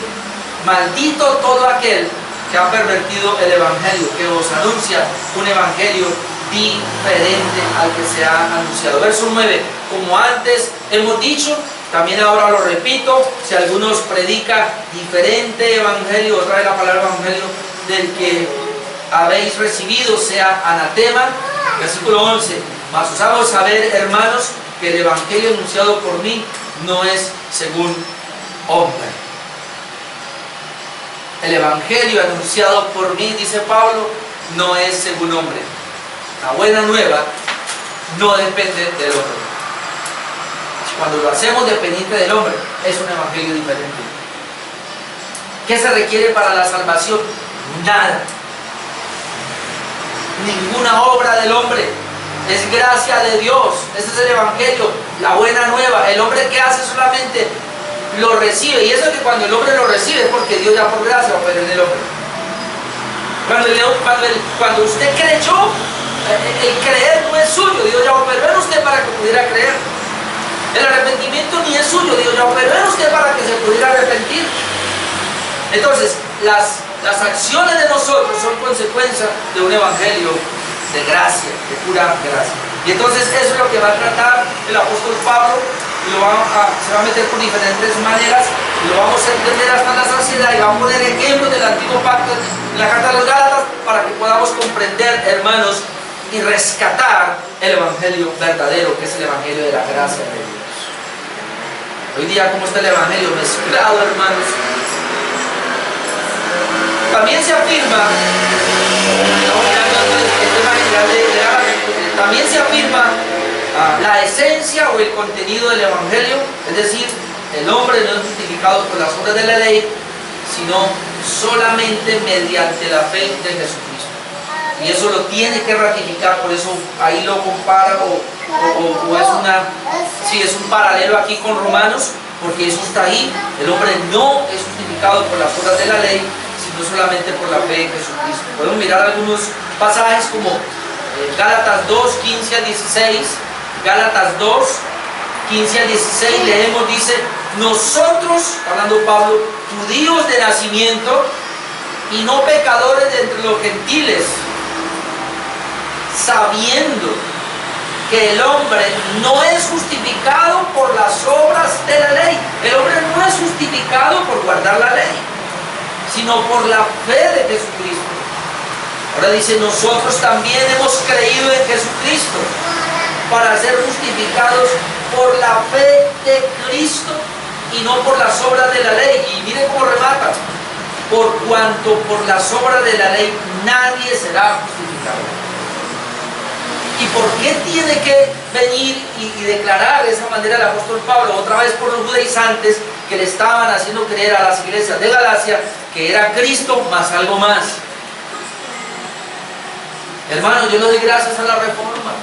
maldito todo aquel que ha pervertido el Evangelio, que os anuncia un Evangelio diferente al que se ha anunciado. Verso 9, como antes hemos dicho, también ahora lo repito, si algunos predica diferente Evangelio, otra vez la palabra Evangelio, del que habéis recibido, sea anatema. Versículo 11, mas os hago saber, hermanos, que el Evangelio anunciado por mí no es según hombre. El Evangelio anunciado por mí, dice Pablo, no es según hombre. La buena nueva no depende del hombre. Cuando lo hacemos dependiente del hombre, es un Evangelio diferente. ¿Qué se requiere para la salvación? Nada. Ninguna obra del hombre. Es gracia de Dios. Ese es el Evangelio, la buena nueva. El hombre que hace solamente lo recibe. Y eso es que cuando el hombre lo recibe es porque Dios ya por gracia opera en el hombre. Cuando usted creyó, el creer no es suyo. Dios ya operó en usted para que pudiera creer. El arrepentimiento ni es suyo. Dios ya operó en usted para que se pudiera arrepentir. Entonces, las acciones de nosotros son consecuencia de un Evangelio de gracia, de pura gracia. Y entonces eso es lo que va a tratar el apóstol Pablo y se va a meter por diferentes maneras, y lo vamos a entender hasta la saciedad, y va a poner ejemplos del antiguo pacto en la carta de los Gálatas para que podamos comprender, hermanos, y rescatar el evangelio verdadero, que es el evangelio de la gracia de Dios. Hoy día, ¿cómo está el evangelio mezclado, hermanos? También se afirma, también se afirma la esencia o el contenido del evangelio, es decir, el hombre no es justificado por las obras de la ley, sino solamente mediante la fe de Jesucristo. Y eso lo tiene que ratificar, por eso ahí lo compara o es un paralelo aquí con Romanos, porque eso está ahí. El hombre no es justificado por las obras de la ley, sino solamente por la fe en Jesucristo. Podemos mirar algunos pasajes como Gálatas 2, 15 al 16. Gálatas 2, 15 al 16 leemos, dice: nosotros, hablando Pablo, judíos de nacimiento y no pecadores de entre los gentiles, sabiendo que el hombre no es justificado por las obras de la ley. El hombre no es justificado por guardar la ley, sino por la fe de Jesucristo. Ahora dice: nosotros también hemos creído en Jesucristo para ser justificados por la fe de Cristo y no por las obras de la ley. Y miren cómo remata: por cuanto por las obras de la ley nadie será justificado. ¿Y por qué tiene que venir y declarar de esa manera el apóstol Pablo? Otra vez por los judaizantes que le estaban haciendo creer a las iglesias de Galacia que era Cristo más algo más. Hermanos, yo le doy gracias a la reforma,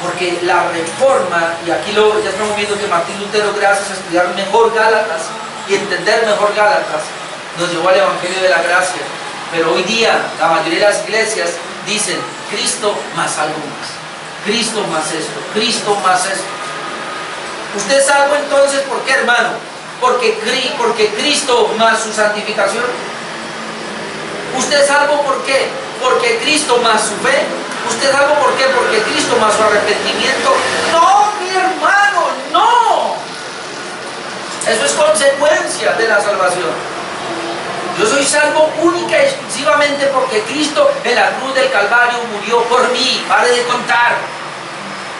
porque la reforma, y aquí ya estamos viendo que Martín Lutero, gracias a estudiar mejor Gálatas y entender mejor Gálatas, nos llevó al evangelio de la gracia. Pero hoy día la mayoría de las iglesias dicen Cristo más algo más, Cristo más esto, Cristo más esto. ¿Usted es salvo entonces por qué, hermano? Porque Cristo más su santificación. ¿Usted es salvo por qué? Porque Cristo más su fe. ¿Usted es salvo por qué? Porque Cristo más su arrepentimiento. No, mi hermano, no. Eso es consecuencia de la salvación. Yo soy salvo única y exclusivamente porque Cristo en la cruz del Calvario murió por mí. Pare de contar.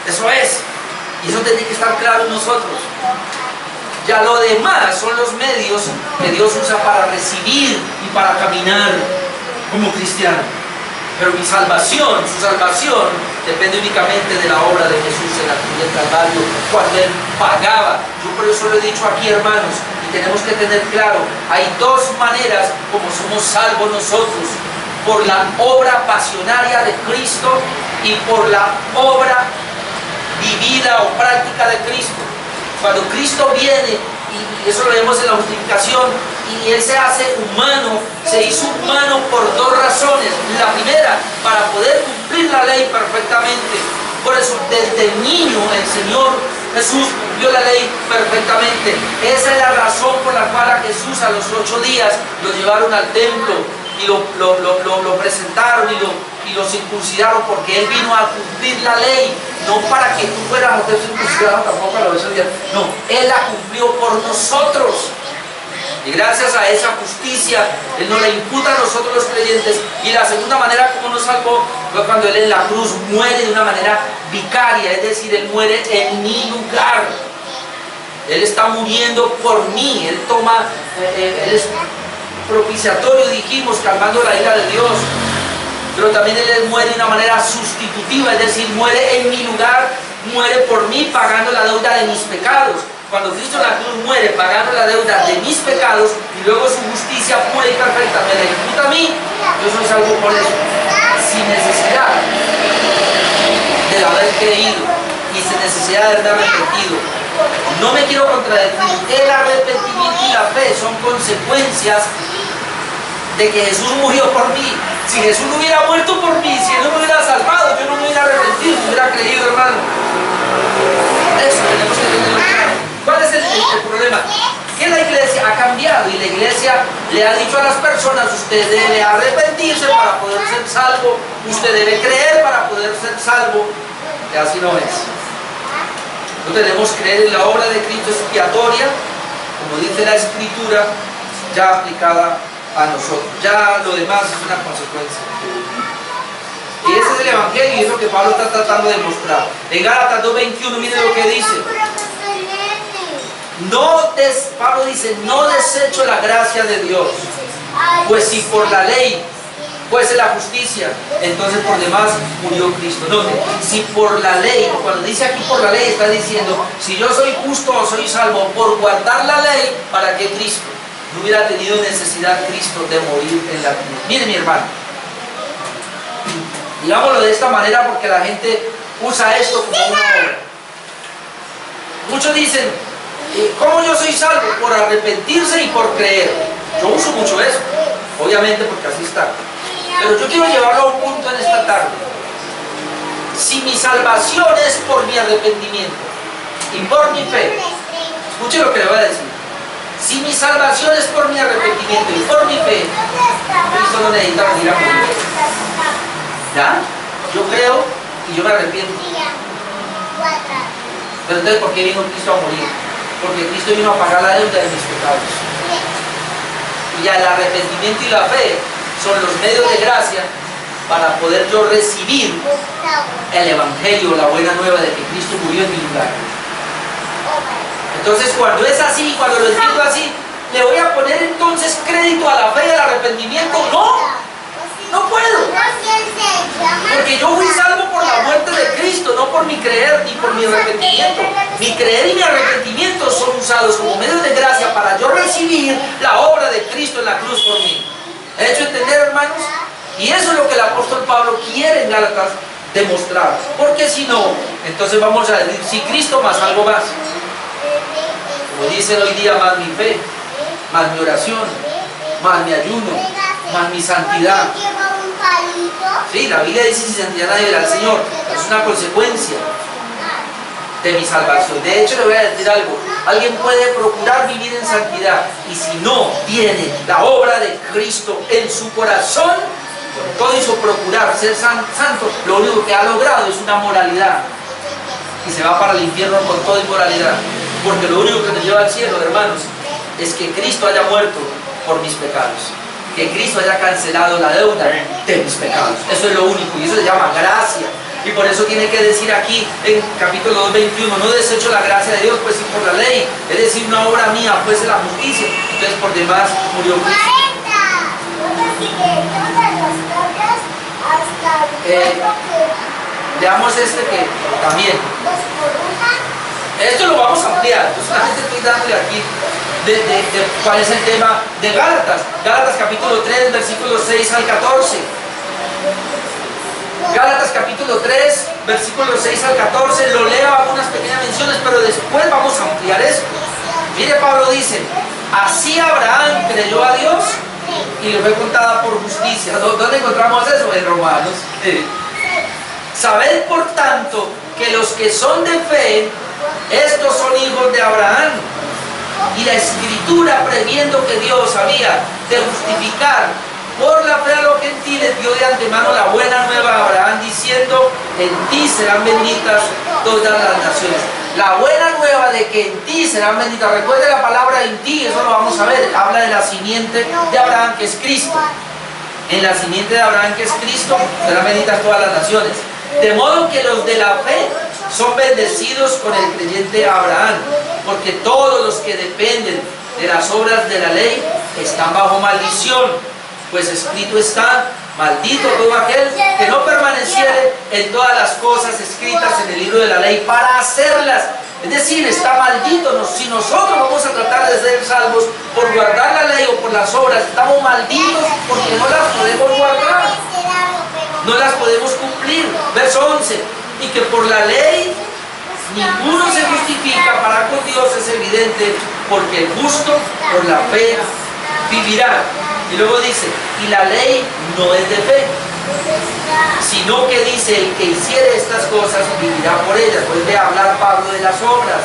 Eso es. Y eso tiene que estar claro en nosotros. Ya lo demás son los medios que Dios usa para recibir y para caminar como cristiano. Pero mi salvación, su salvación, depende únicamente de la obra de Jesús en la cruz del Calvario, cuando Él pagaba. Yo por eso lo he dicho aquí, hermanos, y tenemos que tener claro, hay dos maneras como somos salvos nosotros: por la obra pasionaria de Cristo y por la obra vivida o práctica de Cristo. Cuando Cristo viene, y eso lo vemos en la justificación, y Él se hace humano, se hizo humano por dos razones. La primera, para poder cumplir la ley perfectamente. Por eso, desde niño, el Señor Jesús cumplió la ley perfectamente. Esa es la razón por la cual a Jesús a los 8 días lo llevaron al templo y lo presentaron y lo circuncidaron, porque Él vino a cumplir la ley, no para que tú fueras a ser circuncidado tampoco a los 8 días. No, Él la cumplió por nosotros. Y gracias a esa justicia, Él nos la imputa a nosotros los creyentes. Y la segunda manera como nos salvó fue cuando Él en la cruz muere de una manera vicaria, es decir, Él muere en mi lugar. Él está muriendo por mí. Él es propiciatorio, dijimos, calmando la ira de Dios. Pero también Él muere de una manera sustitutiva, es decir, muere en mi lugar, muere por mí pagando la deuda de mis pecados. Cuando Cristo en la cruz muere pagando la deuda de mis pecados y luego su justicia pura y perfecta me la imputa a mí, yo soy salvo por eso, sin necesidad de haber creído y sin necesidad de haber arrepentido. No me quiero contradecir, el arrepentimiento y la fe son consecuencias de que Jesús murió por mí. Si Jesús no hubiera muerto por mí, si Él no me hubiera salvado, yo no me hubiera arrepentido, me hubiera creído, hermano. Eso tenemos que tenerlo claro. ¿Cuál es el problema? Que la iglesia ha cambiado y la iglesia le ha dicho a las personas: usted debe arrepentirse para poder ser salvo, usted debe creer para poder ser salvo. Y así no es. No tenemos que creer en la obra de Cristo expiatoria, como dice la Escritura, ya aplicada a nosotros. Ya lo demás es una consecuencia. Y ese es el Evangelio y es lo que Pablo está tratando de mostrar. En Gálatas 2:21, miren lo que dice. Pablo dice, no desecho la gracia de Dios, pues si por la ley fuese la justicia, entonces por demás murió Cristo. No, si por la ley, cuando dice aquí por la ley, está diciendo, si yo soy justo o soy salvo por guardar la ley, ¿para qué Cristo? No hubiera tenido necesidad Cristo de morir en la cruz. Mire, mi hermano, digámoslo de esta manera porque la gente usa esto como una obra. Muchos dicen, ¿cómo yo soy salvo? Por arrepentirse y por creer. Yo uso mucho eso, obviamente porque así está. Pero yo quiero llevarlo a un punto en esta tarde. Si mi salvación es por mi arrepentimiento y por mi fe, escuche lo que le voy a decir. Si mi salvación es por mi arrepentimiento y por mi fe, Cristo no necesita venir a morir. ¿Ya? Yo creo y yo me arrepiento. Pero entonces, ¿por qué vino Cristo a morir? Porque Cristo vino a pagar la deuda de mis pecados. Y el arrepentimiento y la fe son los medios de gracia para poder yo recibir el Evangelio, la buena nueva de que Cristo murió en mi lugar. Entonces, cuando es así, cuando lo entiendo así, ¿le voy a poner entonces crédito a la fe y al arrepentimiento? No puedo. Porque yo fui salvo por la muerte de Cristo, no por mi creer ni por mi arrepentimiento. Mi creer y mi arrepentimiento son usados como medios de gracia para yo recibir la obra de Cristo en la cruz por mí. ¿He hecho entender, hermanos? Y eso es lo que el apóstol Pablo quiere en Gálatas demostrar. Porque si no, entonces vamos a decir, si Cristo más algo más. Como dicen hoy día, más mi fe, más mi oración, más mi ayuno, más mi santidad. Sí, la Biblia dice, sin santidad nadie verá al Señor. Es una consecuencia de mi salvación. De hecho, le voy a decir algo. Alguien puede procurar vivir en santidad y si no tiene la obra de Cristo en su corazón, con todo eso procurar ser santo, lo único que ha logrado es una moralidad y se va para el infierno con toda inmoralidad. Porque lo único que nos lleva al cielo, hermanos, es que Cristo haya muerto por mis pecados, que Cristo haya cancelado la deuda de mis pecados. Eso es lo único y eso se llama gracia. Y por eso tiene que decir aquí en capítulo 2:21, no desecho la gracia de Dios, pues si por la ley, es decir, una obra mía, pues es la justicia. Entonces por demás murió Cristo. Veamos este que también. Esto lo vamos a ampliar. Entonces solamente estoy dándole aquí de cuál es el tema de Gálatas. Gálatas capítulo 3, versículos 6 al 14. Gálatas capítulo 3, versículos 6 al 14, lo leo algunas pequeñas menciones, pero después vamos a ampliar esto. Mire, Pablo dice, así Abraham creyó a Dios y le fue contada por justicia. ¿Dónde encontramos eso? En Romanos. Sabed por tanto que los que son de fe, estos son hijos de Abraham. Y la Escritura, previendo que Dios había de justificar por la fe a los gentiles, dio de antemano la buena nueva a Abraham, diciendo, en ti serán benditas todas las naciones. La buena nueva de que en ti serán benditas. Recuerde la palabra en ti, eso lo vamos a ver. Habla de la simiente de Abraham, que es Cristo. En la simiente de Abraham, que es Cristo, serán benditas todas las naciones. De modo que los de la fe son bendecidos con el creyente Abraham, porque todos los que dependen de las obras de la ley están bajo maldición. Pues escrito está, maldito todo aquel que no permaneciere en todas las cosas escritas en el libro de la ley para hacerlas. Es decir, está maldito. Si nosotros vamos a tratar de ser salvos por guardar la ley o por las obras, estamos malditos porque no las podemos guardar, no las podemos cumplir. Verso 11, y que por la ley ninguno se justifica para con Dios, es evidente, porque el justo por la fe vivirá. Y luego dice, y la ley no es de fe, sino que dice, el que hiciere estas cosas vivirá por ellas. Vuelve a hablar Pablo de las obras.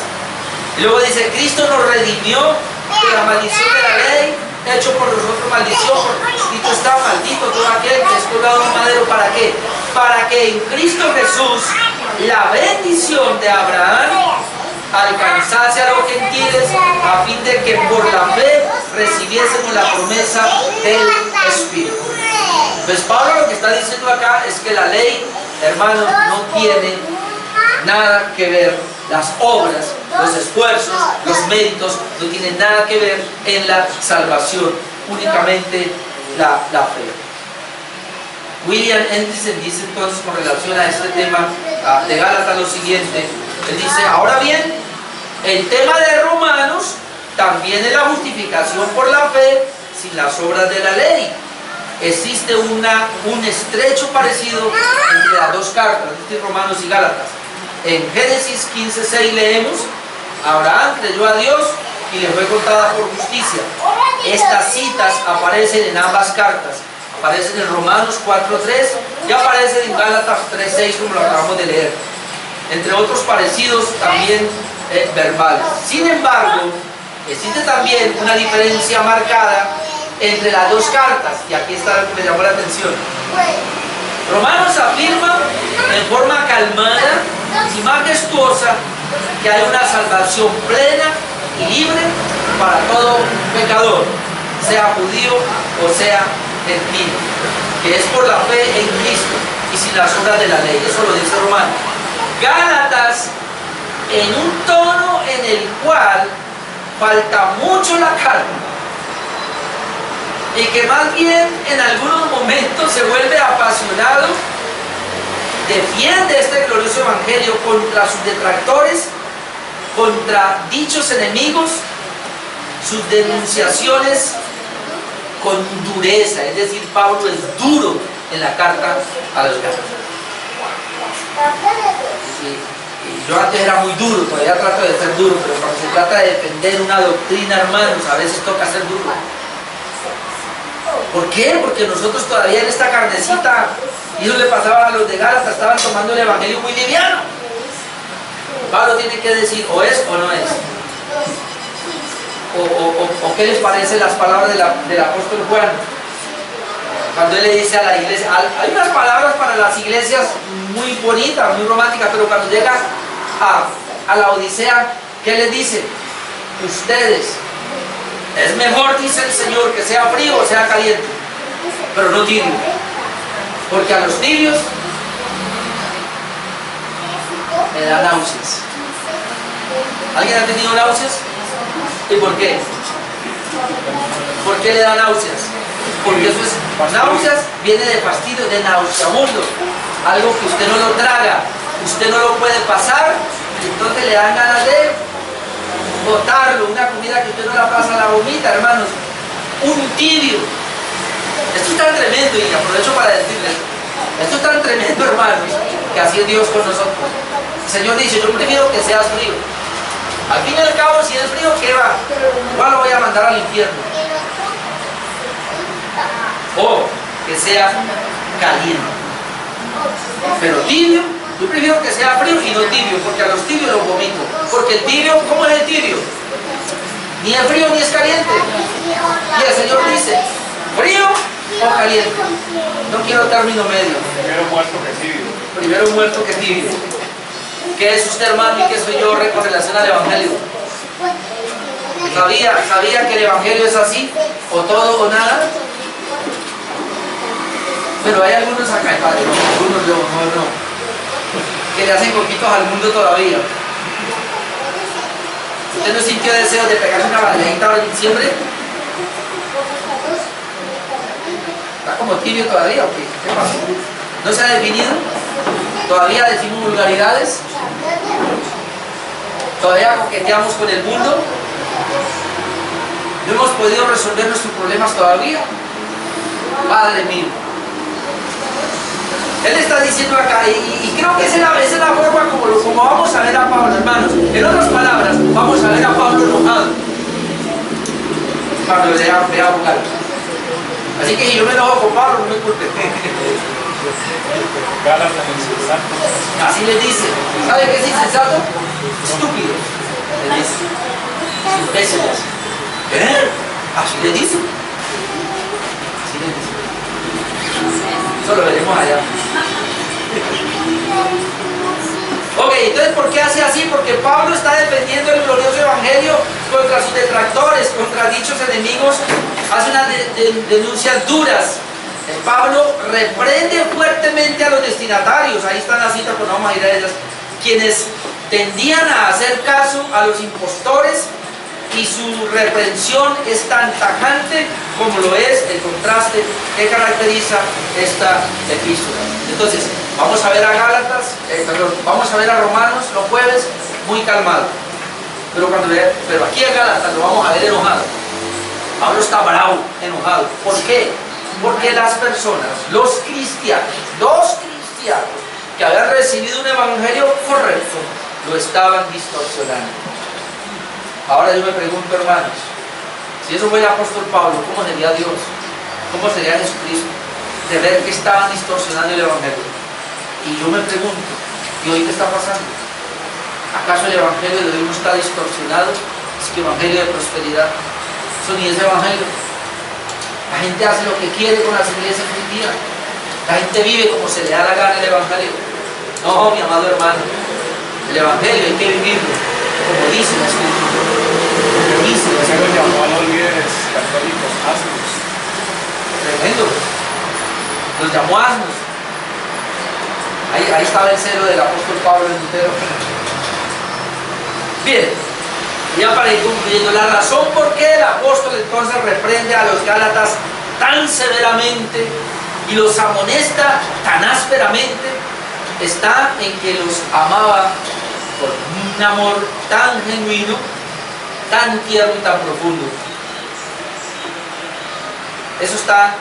Y luego dice, Cristo nos redimió de la maldición de la ley, hecho por nosotros maldición, porque escrito está, maldito todo aquel que es colgado en un madero. ¿Para qué? Para que en Cristo Jesús la bendición de Abraham alcanzase a los gentiles a fin de que por la fe recibiésemos la promesa del Espíritu. Pues Pablo lo que está diciendo acá es que la ley, hermanos, no tiene nada que ver, las obras, los esfuerzos, los méritos, no tienen nada que ver en la salvación, únicamente la fe. William Hendrickson dice entonces con relación a este tema de Gálatas lo siguiente. Él dice, ahora bien, el tema de Romanos también es la justificación por la fe sin las obras de la ley. Existe un estrecho parecido entre las dos cartas, entre Romanos y Gálatas. En Génesis 15:6 leemos, Abraham creyó a Dios y le fue contada por justicia. Estas citas aparecen en ambas cartas. Aparecen en Romanos 4:3 y aparecen en Gálatas 3:6, como lo acabamos de leer. Entre otros parecidos también verbales. Sin embargo, existe también una diferencia marcada entre las dos cartas, y aquí está lo que me llamó la atención. Romanos afirma en forma calmada y majestuosa que hay una salvación plena y libre para todo pecador, sea judío o sea gentil, que es por la fe en Cristo y sin las obras de la ley. Eso lo dice Romanos. Gálatas, en un tono en el cual falta mucho la carne y que más bien en algunos momentos se vuelve apasionado, defiende este glorioso evangelio contra sus detractores, contra dichos enemigos, sus denunciaciones con dureza. Es decir, Pablo es duro en la carta a los Gálatas. Yo antes era muy duro, todavía trato de ser duro, pero cuando se trata de defender una doctrina, hermanos, a veces toca ser duro. ¿Por qué? Porque nosotros todavía en esta carnecita, y eso le pasaba a los de Gálatas, estaban tomando el evangelio muy liviano. Pablo tiene que decir, o es o no es. O qué les parecen las palabras del apóstol Juan, cuando él le dice a la iglesia, hay unas palabras para las iglesias muy bonitas, muy románticas, pero cuando llega a la Odisea, ¿qué les dice? Ustedes, es mejor, dice el Señor, que sea frío o sea caliente, pero no tibio, porque a los tibios me da náuseas. ¿Alguien ha tenido náuseas? ¿Y por qué? ¿Por qué le da náuseas? Porque eso es, náuseas viene de fastidio, de nauseabundo, algo que usted no lo traga, usted no lo puede pasar, entonces le dan ganas de botarlo, una comida que usted no la pasa, la vomita, hermanos. Un tibio. Esto es tan tremendo, y aprovecho para decirles, esto es tan tremendo, hermanos, que así es Dios con nosotros. El Señor dice, yo prefiero que seas frío. Al fin y al cabo, si es frío, ¿qué va? Igual lo voy a mandar al infierno. O que sea caliente. Pero tibio, yo prefiero que sea frío y no tibio, porque a los tibios los vomito. Porque el tibio, ¿cómo es el tibio? Ni es frío ni es caliente. Y el Señor dice, frío o caliente. No quiero término medio. Primero muerto que tibio. Primero muerto que tibio. ¿Qué es usted, hermano, y qué soy yo con relación al Evangelio? ¿Sabía que el Evangelio es así? ¿O todo o nada? Pero hay algunos acá, padre, algunos no, que le hacen coquitos al mundo todavía. ¿Usted no sintió deseo de pegarse una bandejita ahora en diciembre? ¿Está como tibio todavía o qué? ¿Qué pasó? ¿No se ha definido? ¿Todavía decimos vulgaridades? ¿Todavía coqueteamos con el mundo? ¿No hemos podido resolver nuestros problemas todavía? Padre mío. Él está diciendo acá, y creo que esa es la forma como vamos a ver a Pablo, hermanos. En otras palabras, vamos a ver a Pablo enojado cuando vea a jugar. Así que si yo me enojo con Pablo, no me culpe. Así le dice. ¿Sabe qué es insensato? Estúpido. Le dice. Imbéciles. Así le dice. Así le dice. Eso lo veremos allá. Ok, entonces ¿por qué hace así? Porque Pablo está defendiendo el glorioso evangelio contra sus detractores, contra dichos enemigos, hace unas denuncias duras. Pablo reprende fuertemente a los destinatarios, ahí está la cita, pero no vamos a ir a ellas, quienes tendían a hacer caso a los impostores, y su reprensión es tan tajante como lo es el contraste que caracteriza esta epístola. Entonces, vamos a ver a Gálatas, vamos a ver a Romanos los jueves muy calmado, pero aquí a Gálatas lo vamos a ver enojado. Pablo está bravo, enojado. ¿Por qué? Porque las personas, los cristianos que habían recibido un evangelio correcto, lo estaban distorsionando. Ahora yo me pregunto, hermanos, si eso fue el apóstol Pablo, ¿cómo sería Dios? ¿Cómo sería Jesucristo? De ver que estaban distorsionando el evangelio. Y yo me pregunto, ¿y hoy qué está pasando? ¿Acaso el evangelio de hoy no está distorsionado? Es que evangelio de prosperidad, eso ni es evangelio. La gente hace lo que quiere con las iglesias hoy día. La gente vive como se le da la gana el evangelio. No, mi amado hermano, el evangelio hay que vivirlo como dice la escritura. Como dice la escritura. Se llamó a los líderes católicos asnos. Tremendo. Los llamó asnos. Ahí estaba el celo del apóstol Pablo en Lutero. Bien, ya para ir concluyendo, la razón por qué el apóstol entonces reprende a los Gálatas tan severamente y los amonesta tan ásperamente está en que los amaba por un amor tan genuino, tan tierno y tan profundo. Eso está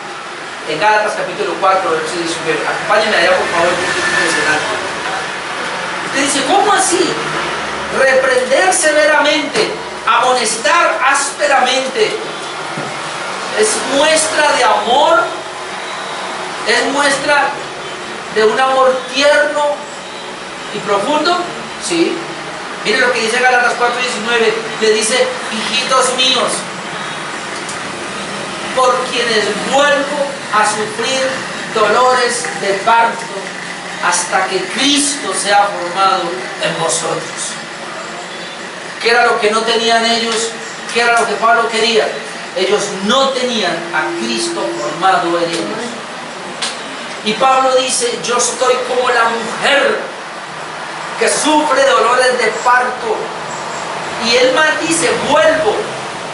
en Gálatas capítulo 4, versículo 19. Acompáñenme allá por favor, porque es impresionante. Usted dice, ¿cómo así? Reprender severamente, amonestar ásperamente, es muestra de amor, es muestra de un amor tierno y profundo. Sí. Mire lo que dice Gálatas 4:19, le dice, hijitos míos, por quienes vuelvo a sufrir dolores de parto hasta que Cristo sea formado en vosotros. ¿Qué era lo que no tenían ellos? ¿Qué era lo que Pablo quería? Ellos no tenían a Cristo formado en ellos. Y Pablo dice, yo estoy como la mujer que sufre dolores de parto. Y él más dice, vuelvo.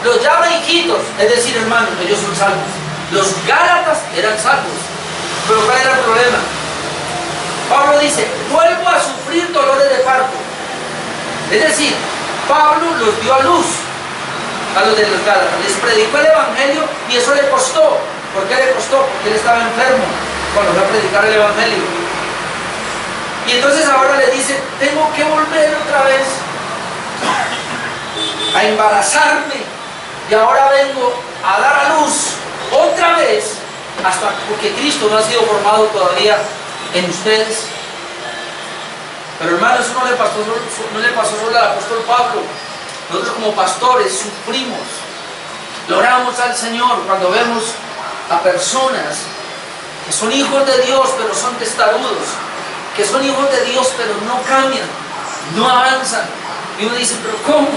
Los llama hijitos, es decir, hermanos, ellos son salvos. Los Gálatas eran salvos. Pero ¿cuál era el problema? Pablo dice, vuelvo a sufrir dolores de parto. Es decir, Pablo los dio a luz a los de los Gálatas, les predicó el evangelio y eso le costó. ¿Por qué le costó? Porque él estaba enfermo cuando fue a predicar el evangelio. Y entonces ahora le dice, tengo que volver otra vez a embarazarme y ahora vengo a dar a luz otra vez, hasta porque Cristo no ha sido formado todavía en ustedes. Pero hermanos, eso no le pasó solo al apóstol Pablo. Nosotros como pastores sufrimos, oramos al Señor cuando vemos a personas que son hijos de Dios pero son testarudos, que son hijos de Dios pero no cambian, no avanzan. Y uno dice, pero ¿cómo?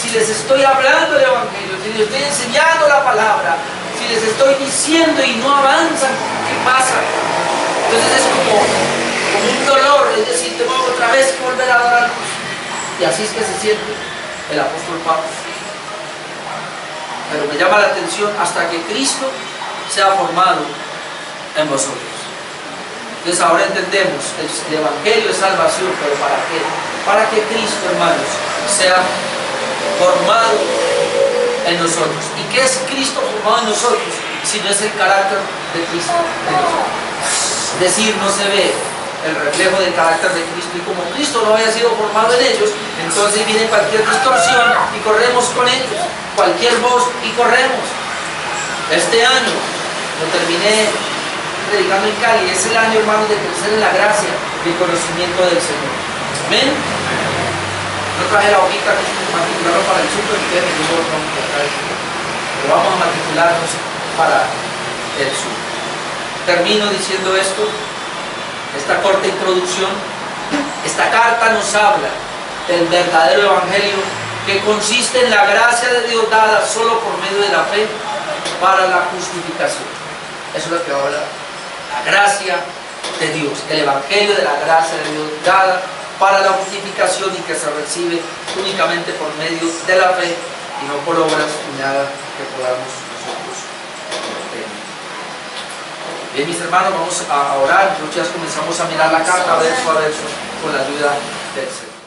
Si les estoy hablando el evangelio, si les estoy enseñando la palabra, si les estoy diciendo y no avanzan, ¿qué pasa? Entonces es como un dolor, es decir, tengo otra vez que volver a dar a luz. Y así es que se siente el apóstol Pablo. Pero me llama la atención, hasta que Cristo sea formado en vosotros. Entonces ahora entendemos, el evangelio es salvación, pero ¿para qué? Para que Cristo, hermanos, sea formado en nosotros. ¿Y qué es Cristo formado en nosotros? Si no es el carácter de Cristo en nosotros. Es decir, no se ve el reflejo del carácter de Cristo, y como Cristo no había sido formado en ellos, entonces viene cualquier distorsión y corremos con ellos, cualquier voz y corremos. Este año lo terminé predicando en Cali, es el año, hermanos, de crecer en la gracia y el conocimiento del Señor. Amén. No traje la hojita que matricularon para el súper, pero vamos a matricularnos para el súper. Termino diciendo esto, esta corta introducción, Esta carta nos habla del verdadero evangelio, que consiste en la gracia de Dios dada solo por medio de la fe para la justificación. Eso es lo que habla la gracia de Dios, el evangelio de la gracia de Dios dada para la justificación, y que se recibe únicamente por medio de la fe y no por obras ni nada que podamos nosotros obtener. Bien, mis hermanos, vamos a orar. Nosotros ya comenzamos a mirar la carta verso a verso con la ayuda del Señor.